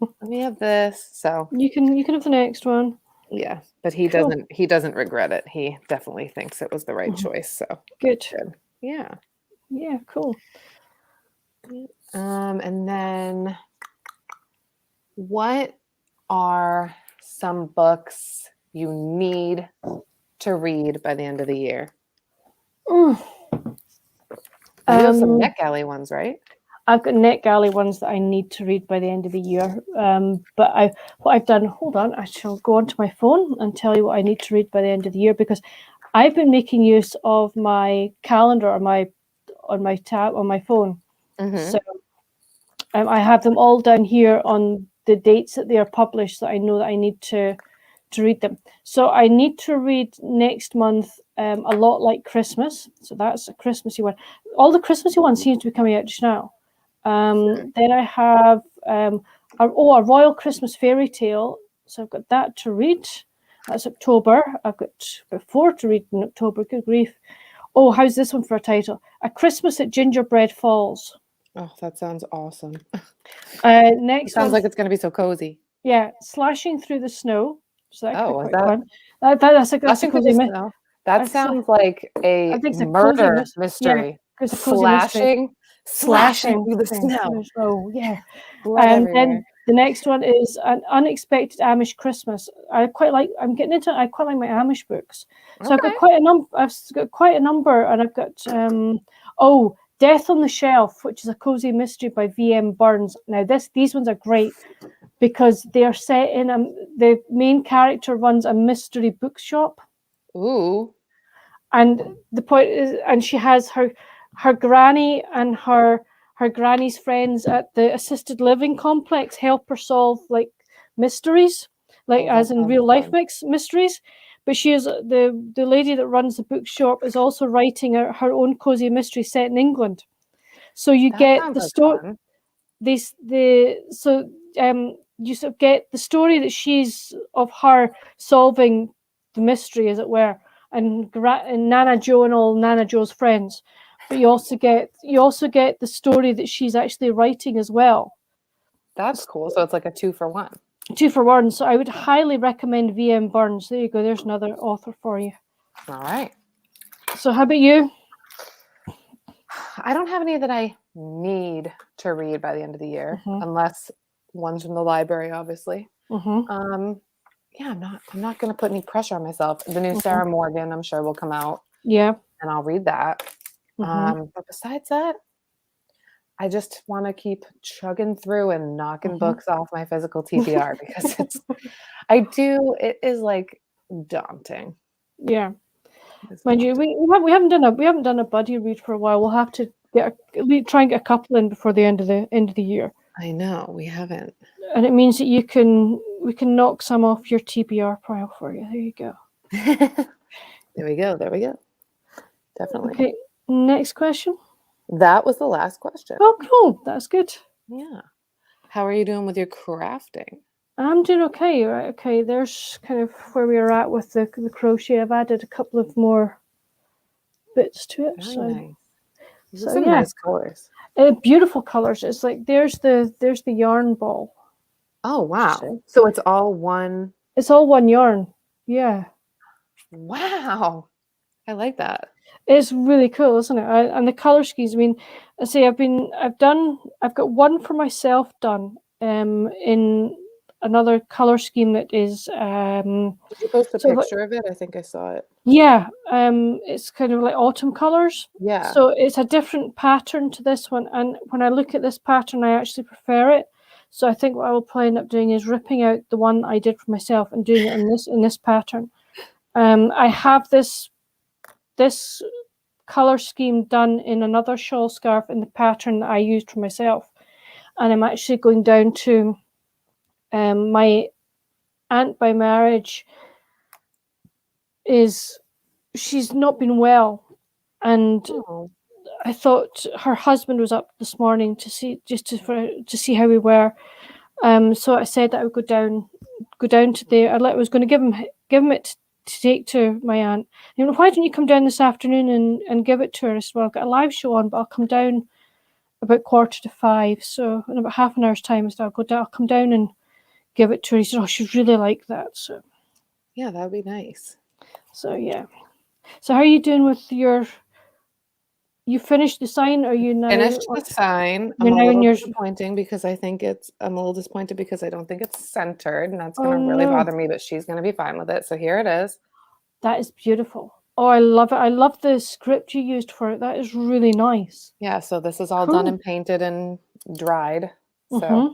Speaker 2: Let me have this. So
Speaker 1: you can have the next one.
Speaker 2: Yeah, but he doesn't regret it. He definitely thinks it was the right choice. So
Speaker 1: good.
Speaker 2: Yeah.
Speaker 1: Yeah, cool.
Speaker 2: And then what are some books you need to read by the end of the year? You have some NetGalley ones, right?
Speaker 1: I've got NetGalley ones that I need to read by the end of the year. But what I've done, hold on, I shall go onto my phone and tell you what I need to read by the end of the year, because I've been making use of my calendar on my tab on my phone. So I have them all down here on the dates that they are published, so I know that I need to read them. So I need to read next month A Lot Like Christmas. So that's a Christmassy one. All the Christmassy ones seem to be coming out just now. Then I have a Royal Christmas Fairy Tale. So I've got that to read. That's October. I've got about 4 to read in October. Good grief. Oh, how's this one for a title? A Christmas at Gingerbread Falls.
Speaker 2: Oh, that sounds awesome.
Speaker 1: Next,
Speaker 2: sounds like it's going to be so cozy.
Speaker 1: Yeah, Slashing Through the Snow. So that could be quite fun. That's a cozy mystery.
Speaker 2: That sounds like a murder mystery.
Speaker 1: Yeah,
Speaker 2: slashing through the snow.
Speaker 1: Oh, yeah. And then the next one is An Unexpected Amish Christmas. I'm quite like my Amish books. So I've got quite a number, and I've got Death on the Shelf, which is a cozy mystery by V.M. Burns. Now these ones are great because they are set in the main character runs a mystery bookshop.
Speaker 2: Ooh.
Speaker 1: And the point is, and she has her granny and her granny's friends at the assisted living complex help her solve like mysteries, like as in real life mysteries. But she is the lady that runs the bookshop is also writing her own cozy mystery set in England. So you get the story. You sort of get the story that she's of her solving the mystery, as it were, and Nana Jo and all Nana Jo's friends. But you also get the story that she's actually writing as well.
Speaker 2: That's cool. So it's like a 2-for-1.
Speaker 1: 2-for-1. So I would highly recommend V.M. Burns. There you go. There's another author for you.
Speaker 2: All right.
Speaker 1: So how about you?
Speaker 2: I don't have any that I need to read by the end of the year, unless one's from the library, obviously. Yeah, I'm not going to put any pressure on myself. The new Sarah Morgan, I'm sure, will come out. Yeah. And I'll read that. But besides that, I just want to keep chugging through and knocking books off my physical TBR because it is like daunting. Yeah.
Speaker 1: Mind you, we haven't done a buddy read for a while. We'll have to try and get a couple in before the end of the year.
Speaker 2: I know we haven't,
Speaker 1: and it means that we can knock some off your TBR pile for you. There you go.
Speaker 2: There we go. Definitely.
Speaker 1: Okay, next question.
Speaker 2: That was the last question.
Speaker 1: Oh, cool. That's good.
Speaker 2: Yeah. How are you doing with your crafting?
Speaker 1: I'm doing okay. Right. Okay. There's kind of where we are at with the crochet. I've added a couple of more bits to it.
Speaker 2: Very nice. These are
Speaker 1: So
Speaker 2: some nice colors.
Speaker 1: Beautiful colors. It's like there's the yarn ball.
Speaker 2: Oh wow! So it's all one.
Speaker 1: It's all one yarn. Yeah.
Speaker 2: Wow, I like that.
Speaker 1: It's really cool, isn't it? And the color schemes. I mean, I say I've got one for myself done. In another color scheme that is.
Speaker 2: Did you post a picture of it? I think I saw it.
Speaker 1: Yeah. It's kind of like autumn colors.
Speaker 2: Yeah.
Speaker 1: So it's a different pattern to this one, and when I look at this pattern, I actually prefer it. So I think what I will probably end up doing is ripping out the one I did for myself and doing it in this pattern. I have this color scheme done in another shawl scarf in the pattern that I used for myself, and I'm actually going down to my aunt by marriage. She's not been well, and I thought her husband was up this morning to see how we were. So I said that I would go down to there. I was going to give him it to take to my aunt. And why don't you come down this afternoon and give it to her? I said, well, I've got a live show on, but I'll come down about 4:45. So in about half an hour's time, I'll come down and give it to her. He said, oh, she'd really like that. So
Speaker 2: yeah, that would be nice.
Speaker 1: So yeah. So how are you doing with your? You finished the sign, or you now
Speaker 2: finished the sign? I'm a little disappointing because I'm a little disappointed because I don't think it's centered, and that's going to really bother me. But she's going to be fine with it. So here it is.
Speaker 1: That is beautiful. Oh, I love it. I love the script you used for it. That is really nice.
Speaker 2: Yeah. So this is all done and painted and dried. So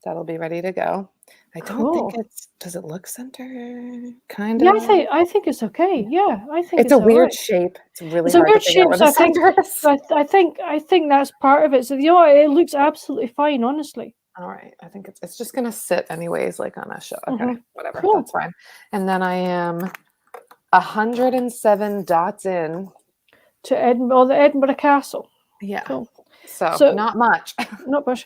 Speaker 2: that'll be ready to go. I don't think it's. Does it look centered? Kind of.
Speaker 1: Yeah, I think it's okay. Yeah, I think
Speaker 2: it's a weird shape. It's really hard to figure out where the center is.
Speaker 1: I think that's part of it. So it looks absolutely fine, honestly.
Speaker 2: All right, I think it's just gonna sit anyways, like on a show. Okay, whatever, that's fine. And then I am 107 dots in
Speaker 1: to Edinburgh, the Edinburgh Castle.
Speaker 2: Yeah. Cool. So not much.
Speaker 1: Not much.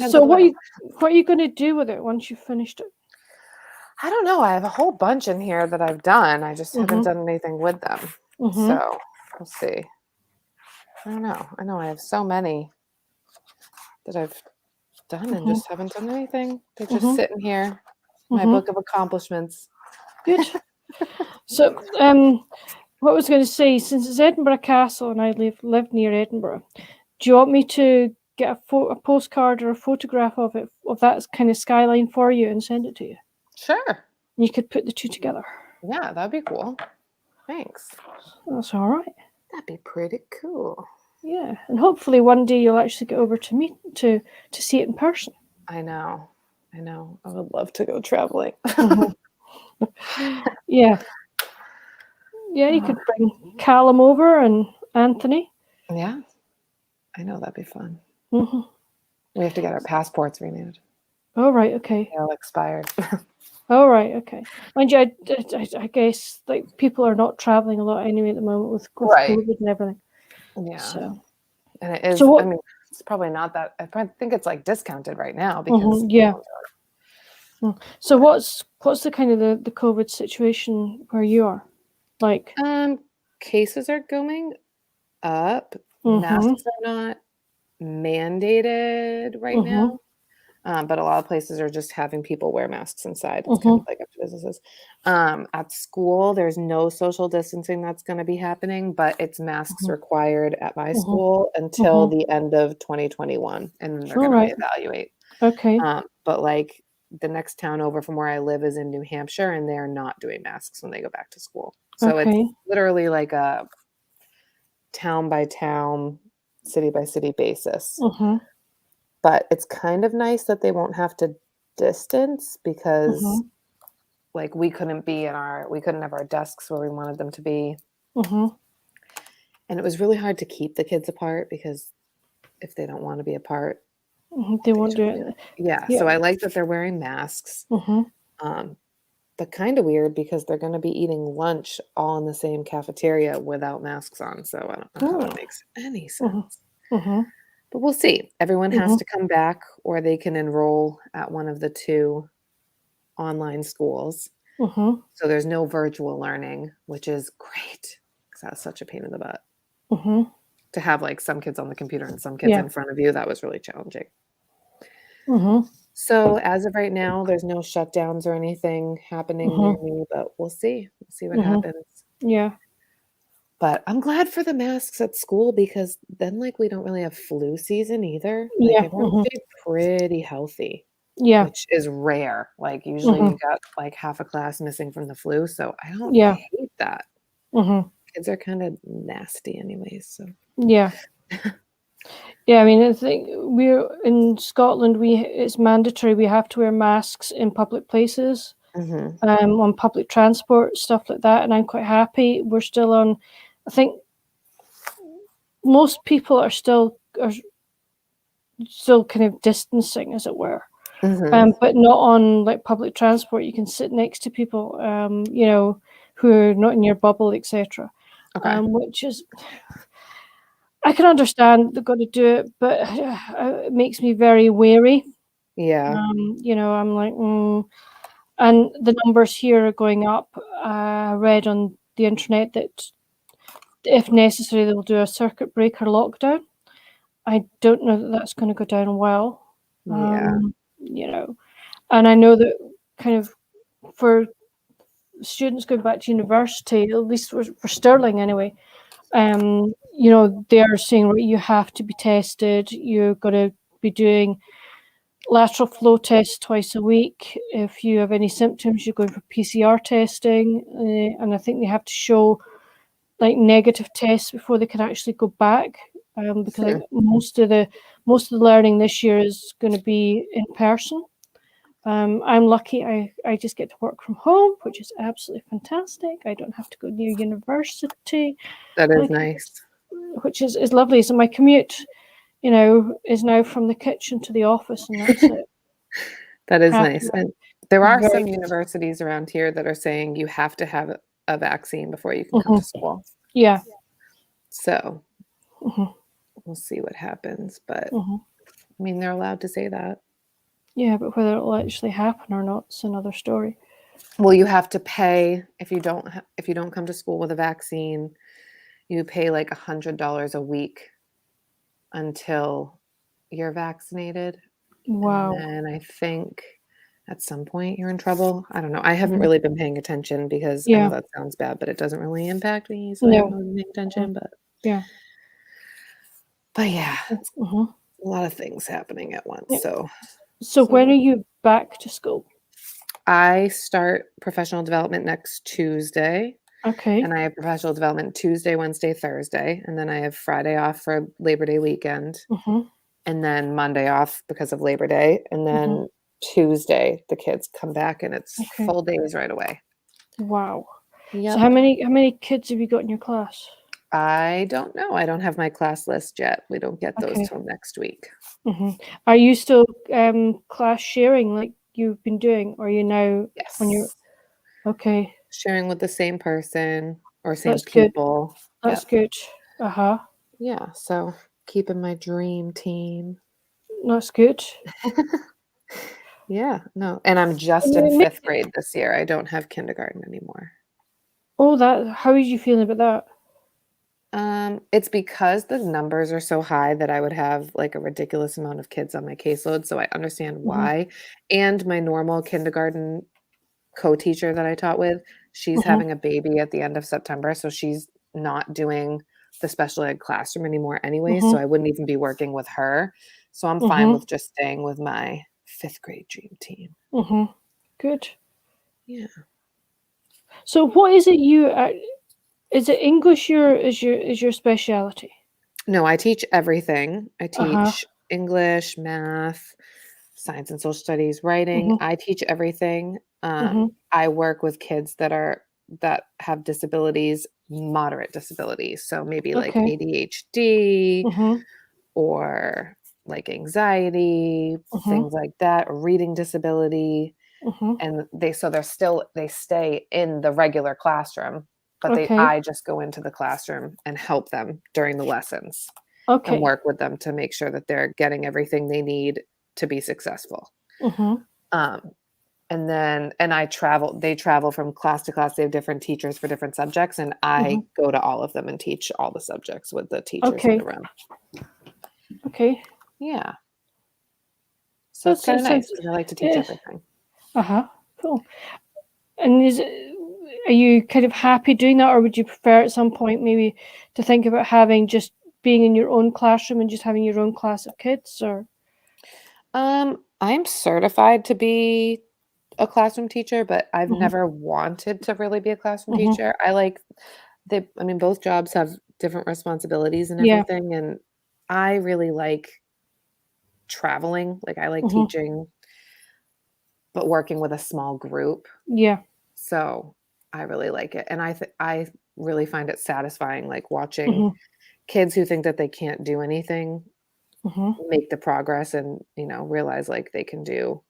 Speaker 1: So what are you going to do with it once you've finished it?
Speaker 2: I don't know. I have a whole bunch in here that I've done. I just haven't done anything with them. So we'll see. I don't know. I know I have so many that I've done and just haven't done anything. They're just sitting here. My book of accomplishments.
Speaker 1: Good. So what I was going to say, since it's Edinburgh Castle and I live near Edinburgh, do you want me to get a postcard or a photograph of that kind of skyline for you and send it to you?
Speaker 2: Sure.
Speaker 1: You could put the two together.
Speaker 2: Yeah, that'd be cool. Thanks.
Speaker 1: That's all right.
Speaker 2: That'd be pretty cool.
Speaker 1: Yeah, and hopefully one day you'll actually get over to me to see it in person.
Speaker 2: I know. I would love to go traveling.
Speaker 1: Yeah. Yeah, you could bring Callum over and Anthony.
Speaker 2: Yeah. I know, that'd be fun. We have to get our passports renewed.
Speaker 1: Oh, right, okay.
Speaker 2: They're all expired.
Speaker 1: Oh, right, okay. Mind you, I guess like people are not traveling a lot anyway at the moment with COVID and everything.
Speaker 2: Yeah.
Speaker 1: So.
Speaker 2: And it is. I mean, it's probably not that. I think it's like discounted right now because.
Speaker 1: So what's the kind of the COVID situation where you are? Like.
Speaker 2: Cases are going up. Masks are not mandated right now. But a lot of places are just having people wear masks inside. It's kind of like up to businesses. At school, there's no social distancing that's going to be happening, but it's masks required at my school until the end of 2021, and then they're going to reevaluate.
Speaker 1: Okay.
Speaker 2: But like the next town over from where I live is in New Hampshire, and they're not doing masks when they go back to school. So it's literally like a town by town, city by city basis. But it's kind of nice that they won't have to distance because like we couldn't have our desks where we wanted them to be.
Speaker 1: Mm-hmm.
Speaker 2: And it was really hard to keep the kids apart because if they don't want to be apart,
Speaker 1: They won't do it.
Speaker 2: Yeah. So I like that they're wearing masks.
Speaker 1: Mm-hmm.
Speaker 2: But kind of weird because they're going to be eating lunch all in the same cafeteria without masks on. So I don't know how that makes any sense.
Speaker 1: Mm-hmm.
Speaker 2: But we'll see. Everyone has
Speaker 1: Mm-hmm.
Speaker 2: to come back or they can enroll at one of the 2 online schools.
Speaker 1: Mm-hmm.
Speaker 2: So there's no virtual learning, which is great because that's such a pain in the butt.
Speaker 1: Mm-hmm.
Speaker 2: To have like some kids on the computer and some kids in front of you, that was really challenging.
Speaker 1: Mm-hmm.
Speaker 2: So as of right now, there's no shutdowns or anything happening near me, but we'll see. We'll see what happens.
Speaker 1: Yeah.
Speaker 2: But I'm glad for the masks at school because then like we don't really have flu season either. Like
Speaker 1: Yeah.
Speaker 2: everyone stayed pretty healthy.
Speaker 1: Yeah.
Speaker 2: Which is rare. Like usually you got like half a class missing from the flu. So I don't hate that. Kids are kind of nasty anyways. So
Speaker 1: yeah. Yeah, I mean, I think we're in Scotland. It's mandatory. We have to wear masks in public places, on public transport, stuff like that. And I'm quite happy. We're still on. I think most people are still kind of distancing, as it were, but not on like public transport. You can sit next to people, who are not in your bubble, etc.
Speaker 2: Okay.
Speaker 1: Which is. I can understand they've got to do it, but it makes me very wary.
Speaker 2: Yeah.
Speaker 1: I'm like, and the numbers here are going up. I read on the internet that if necessary, they'll do a circuit breaker lockdown. I don't know that that's going to go down well.
Speaker 2: Yeah.
Speaker 1: And I know that kind of for students going back to university, at least for Stirling anyway, they're saying, right, you have to be tested. You're going to be doing lateral flow tests twice a week. If you have any symptoms, you're going for PCR testing. And I think they have to show like negative tests before they can actually go back. Because I think most of the learning this year is going to be in person. I'm lucky I just get to work from home, which is absolutely fantastic. I don't have to go near university.
Speaker 2: That is nice.
Speaker 1: Which is lovely. So my commute, is now from the kitchen to the office, and that's it.
Speaker 2: That is nice. And there are some universities around here that are saying you have to have a vaccine before you can come to school.
Speaker 1: Yeah.
Speaker 2: So we'll see what happens. But I mean, they're allowed to say that.
Speaker 1: Yeah, but whether it'll actually happen or not is another story.
Speaker 2: Well, you have to pay if you don't come to school with a vaccine. You pay like $100 a week until you're vaccinated.
Speaker 1: Wow.
Speaker 2: And then I think at some point you're in trouble. I don't know. I haven't really been paying attention because I know that sounds bad, but it doesn't really impact me. So I haven't really been paying attention. But yeah, it's a lot of things happening at once.
Speaker 1: Yeah. So when are you back to school?
Speaker 2: I start professional development next Tuesday.
Speaker 1: Okay.
Speaker 2: And I have professional development Tuesday, Wednesday, Thursday. And then I have Friday off for Labor Day weekend. And then Monday off because of Labor Day. And then Tuesday, the kids come back and it's full days right away.
Speaker 1: Wow.
Speaker 2: Yep.
Speaker 1: So how many kids have you got in your class?
Speaker 2: I don't know. I don't have my class list yet. We don't get those till next week.
Speaker 1: Are you still class sharing like you've been doing? Or are you now on your... Okay.
Speaker 2: Sharing with the same person or same
Speaker 1: That's
Speaker 2: people.
Speaker 1: Good. That's good.
Speaker 2: Yeah. So keeping my dream team.
Speaker 1: That's good.
Speaker 2: Yeah. No. And I'm just in 5th grade this year. I don't have kindergarten anymore.
Speaker 1: Oh, how are you feeling about that?
Speaker 2: It's because the numbers are so high that I would have like a ridiculous amount of kids on my caseload. So I understand why. And my normal kindergarten co-teacher that I taught with, she's having a baby at the end of September. So she's not doing the special ed classroom anymore anyway. So I wouldn't even be working with her. So I'm fine with just staying with my 5th grade dream team.
Speaker 1: Good.
Speaker 2: Yeah.
Speaker 1: So what is it is it English is your specialty?
Speaker 2: No, I teach everything. I teach English, math, science and social studies, writing. I teach everything. I work with kids that have disabilities moderate disabilities. So maybe like
Speaker 1: Okay.
Speaker 2: ADHD
Speaker 1: Mhm.
Speaker 2: or like anxiety,
Speaker 1: Mhm.
Speaker 2: things like that, or reading disability.
Speaker 1: Mhm.
Speaker 2: And they stay in the regular classroom, but
Speaker 1: Okay.
Speaker 2: I just go into the classroom and help them during the lessons and
Speaker 1: Okay.
Speaker 2: work with them to make sure that they're getting everything they need to be successful.
Speaker 1: Mhm.
Speaker 2: And they travel from class to class. They have different teachers for different subjects, and I
Speaker 1: Mhm.
Speaker 2: go to all of them and teach all the subjects with the teachers in the
Speaker 1: Okay.
Speaker 2: room.
Speaker 1: Okay.
Speaker 2: Yeah. So it's kind of
Speaker 1: Sounds.
Speaker 2: nice because I like to teach everything.
Speaker 1: Cool. And are you kind of happy doing that, or would you prefer at some point maybe to think about having just being in your own classroom and just having your own class of kids? Or
Speaker 2: I'm certified to be a classroom teacher, but I've
Speaker 1: Mhm.
Speaker 2: never wanted to really be a classroom
Speaker 1: Mhm.
Speaker 2: teacher. Both jobs have different responsibilities and
Speaker 1: Yeah.
Speaker 2: everything, and I really like traveling. Like I like
Speaker 1: Mhm.
Speaker 2: teaching, but working with a small group.
Speaker 1: Yeah.
Speaker 2: So I really like it, and I really find it satisfying, like watching
Speaker 1: Mhm.
Speaker 2: kids who think that they can't do anything
Speaker 1: Mhm.
Speaker 2: make the progress and realize like they can do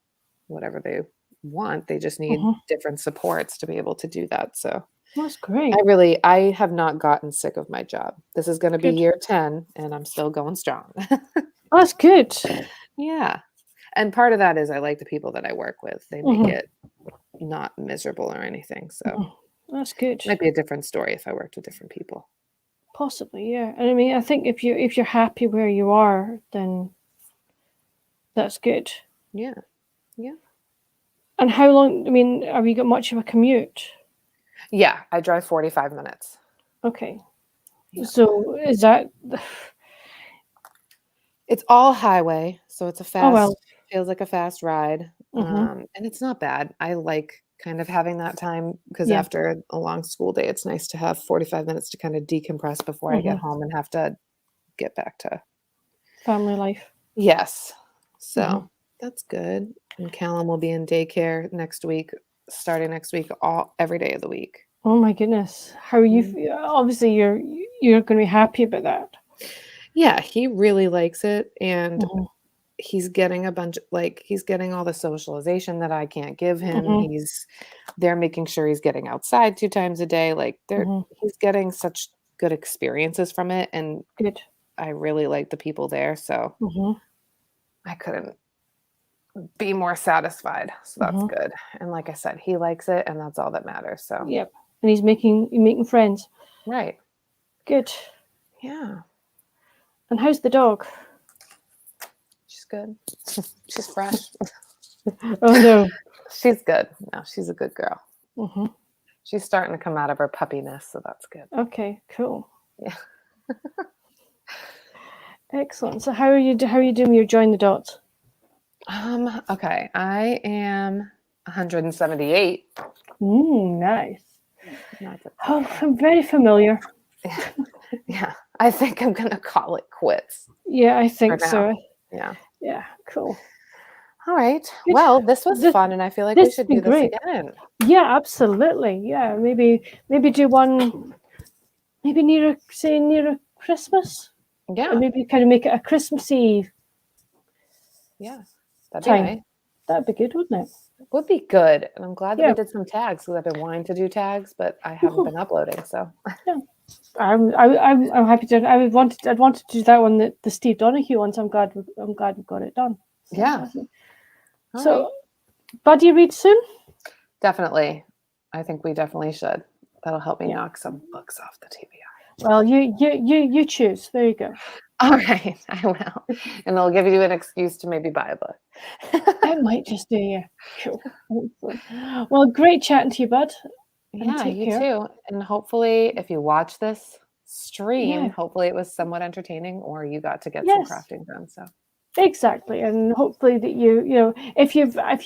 Speaker 2: whatever they want. They just need
Speaker 1: Mhm.
Speaker 2: different supports to be able to do that. So
Speaker 1: That's great.
Speaker 2: I have not gotten sick of my job. This is going to be
Speaker 1: Good.
Speaker 2: year 10 and I'm still going strong.
Speaker 1: That's good.
Speaker 2: Yeah. And part of that is I like the people that I work with. They make
Speaker 1: Mhm.
Speaker 2: it not miserable or anything. So
Speaker 1: Mhm. That's good.
Speaker 2: it might be a different story if I worked with different people.
Speaker 1: Possibly, yeah. And I mean, I think if you're happy where you are, then that's good.
Speaker 2: Yeah. Yeah.
Speaker 1: And how long? I mean, have you got much of a commute?
Speaker 2: Yeah. I drive 45 minutes.
Speaker 1: Okay.
Speaker 2: Yeah.
Speaker 1: So is that?
Speaker 2: It's all highway. So it's
Speaker 1: Oh well.
Speaker 2: feels like a fast ride.
Speaker 1: Mhm.
Speaker 2: And it's not bad. I like kind of having that time because
Speaker 1: Yeah.
Speaker 2: after a long school day, it's nice to have 45 minutes to kind of decompress before I get
Speaker 1: Mhm.
Speaker 2: home and have to get back to.
Speaker 1: Family life.
Speaker 2: Yes.
Speaker 1: Mhm.
Speaker 2: So that's good. And Callum will be in daycare starting next week, every day of the week.
Speaker 1: Oh my goodness. How are you?
Speaker 2: Mm.
Speaker 1: Obviously, you're going to be happy about that.
Speaker 2: Yeah, he really likes it. And
Speaker 1: Mhm.
Speaker 2: he's getting he's getting all the socialization that I can't give him.
Speaker 1: Mhm.
Speaker 2: They're making sure he's getting outside 2 times a day. Like
Speaker 1: Mhm.
Speaker 2: he's getting such good experiences from it. And
Speaker 1: Good.
Speaker 2: I really like the people there. So
Speaker 1: Mhm.
Speaker 2: I couldn't be more satisfied. So that's
Speaker 1: Mhm.
Speaker 2: good. And like I said, he likes it and that's all that matters. So
Speaker 1: Yep. And you're making friends.
Speaker 2: right.
Speaker 1: Good.
Speaker 2: Yeah.
Speaker 1: And how's the dog?
Speaker 2: She's good. She's fresh.
Speaker 1: Oh no.
Speaker 2: She's good. No, she's a good girl.
Speaker 1: Mhm.
Speaker 2: She's starting to come out of her puppiness, so that's good.
Speaker 1: Okay. Cool.
Speaker 2: Yeah.
Speaker 1: Excellent. So how are you doing your join the dots?
Speaker 2: Okay. I am 178.
Speaker 1: Nice.
Speaker 2: Not that
Speaker 1: Oh,
Speaker 2: far.
Speaker 1: I'm very familiar.
Speaker 2: Yeah. I think I'm gonna call it quits
Speaker 1: Yeah, I
Speaker 2: for
Speaker 1: think
Speaker 2: now.
Speaker 1: so.
Speaker 2: Yeah.
Speaker 1: Yeah, cool.
Speaker 2: All right.
Speaker 1: Good.
Speaker 2: Well, this was
Speaker 1: This
Speaker 2: fun, and I feel like we
Speaker 1: this has
Speaker 2: should
Speaker 1: been
Speaker 2: do this
Speaker 1: great.
Speaker 2: again.
Speaker 1: Yeah, absolutely. Yeah, maybe do one maybe nearer Christmas.
Speaker 2: Yeah.
Speaker 1: And maybe kind of make it a Christmassy
Speaker 2: Yeah. That'd be
Speaker 1: time.
Speaker 2: nice.
Speaker 1: That'd be good, wouldn't it?
Speaker 2: Would be good. And I'm glad that
Speaker 1: Yeah.
Speaker 2: we did some tags because I've been wanting to do tags, but I haven't been uploading. So
Speaker 1: Yeah. I'm happy to. I'd wanted to do that one, the Steve Donahue ones. I'm glad we got it done. So,
Speaker 2: yeah. All
Speaker 1: so
Speaker 2: right.
Speaker 1: buddy read soon?
Speaker 2: Definitely. I think we definitely should. That'll help me
Speaker 1: Yeah.
Speaker 2: knock some books off the TBR.
Speaker 1: Well, you choose. There you go.
Speaker 2: All right, I will. And they'll give you an excuse to maybe buy a book.
Speaker 1: I might just do, yeah. Cool. Well, great chatting to you, bud. And
Speaker 2: Yeah,
Speaker 1: take
Speaker 2: you
Speaker 1: care.
Speaker 2: too. And hopefully, if you watch this stream,
Speaker 1: Yeah.
Speaker 2: hopefully it was somewhat entertaining or you got to get some
Speaker 1: Yes.
Speaker 2: crafting done. So
Speaker 1: Exactly. And hopefully that if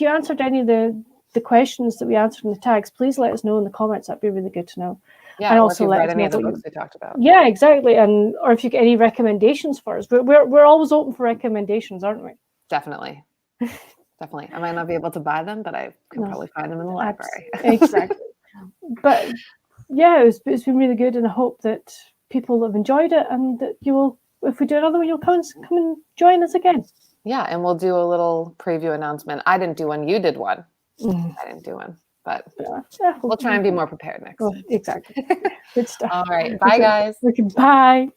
Speaker 1: you answered any of the questions that we answered in the tags, please let us know in the comments. That'd be really good to know.
Speaker 2: yeah,
Speaker 1: And
Speaker 2: or if
Speaker 1: also
Speaker 2: you've
Speaker 1: let
Speaker 2: read
Speaker 1: us
Speaker 2: any
Speaker 1: know
Speaker 2: of the
Speaker 1: what
Speaker 2: books we talked about.
Speaker 1: Yeah, exactly. And or if you get any recommendations for us. We're always open for recommendations, aren't we?
Speaker 2: Definitely. Definitely. I might not be able to buy them, but I can probably find them in the library.
Speaker 1: Exactly. But yeah, it's been really good, and I hope that people have enjoyed it, and that you will, if we do another one, you'll come and join us again.
Speaker 2: Yeah, and we'll do a little preview announcement. I didn't do one. You did one.
Speaker 1: Mm.
Speaker 2: I didn't do one, but
Speaker 1: yeah,
Speaker 2: we'll try and be more prepared next time.
Speaker 1: Exactly. Good stuff.
Speaker 2: All right. Bye, guys.
Speaker 1: Okay, bye.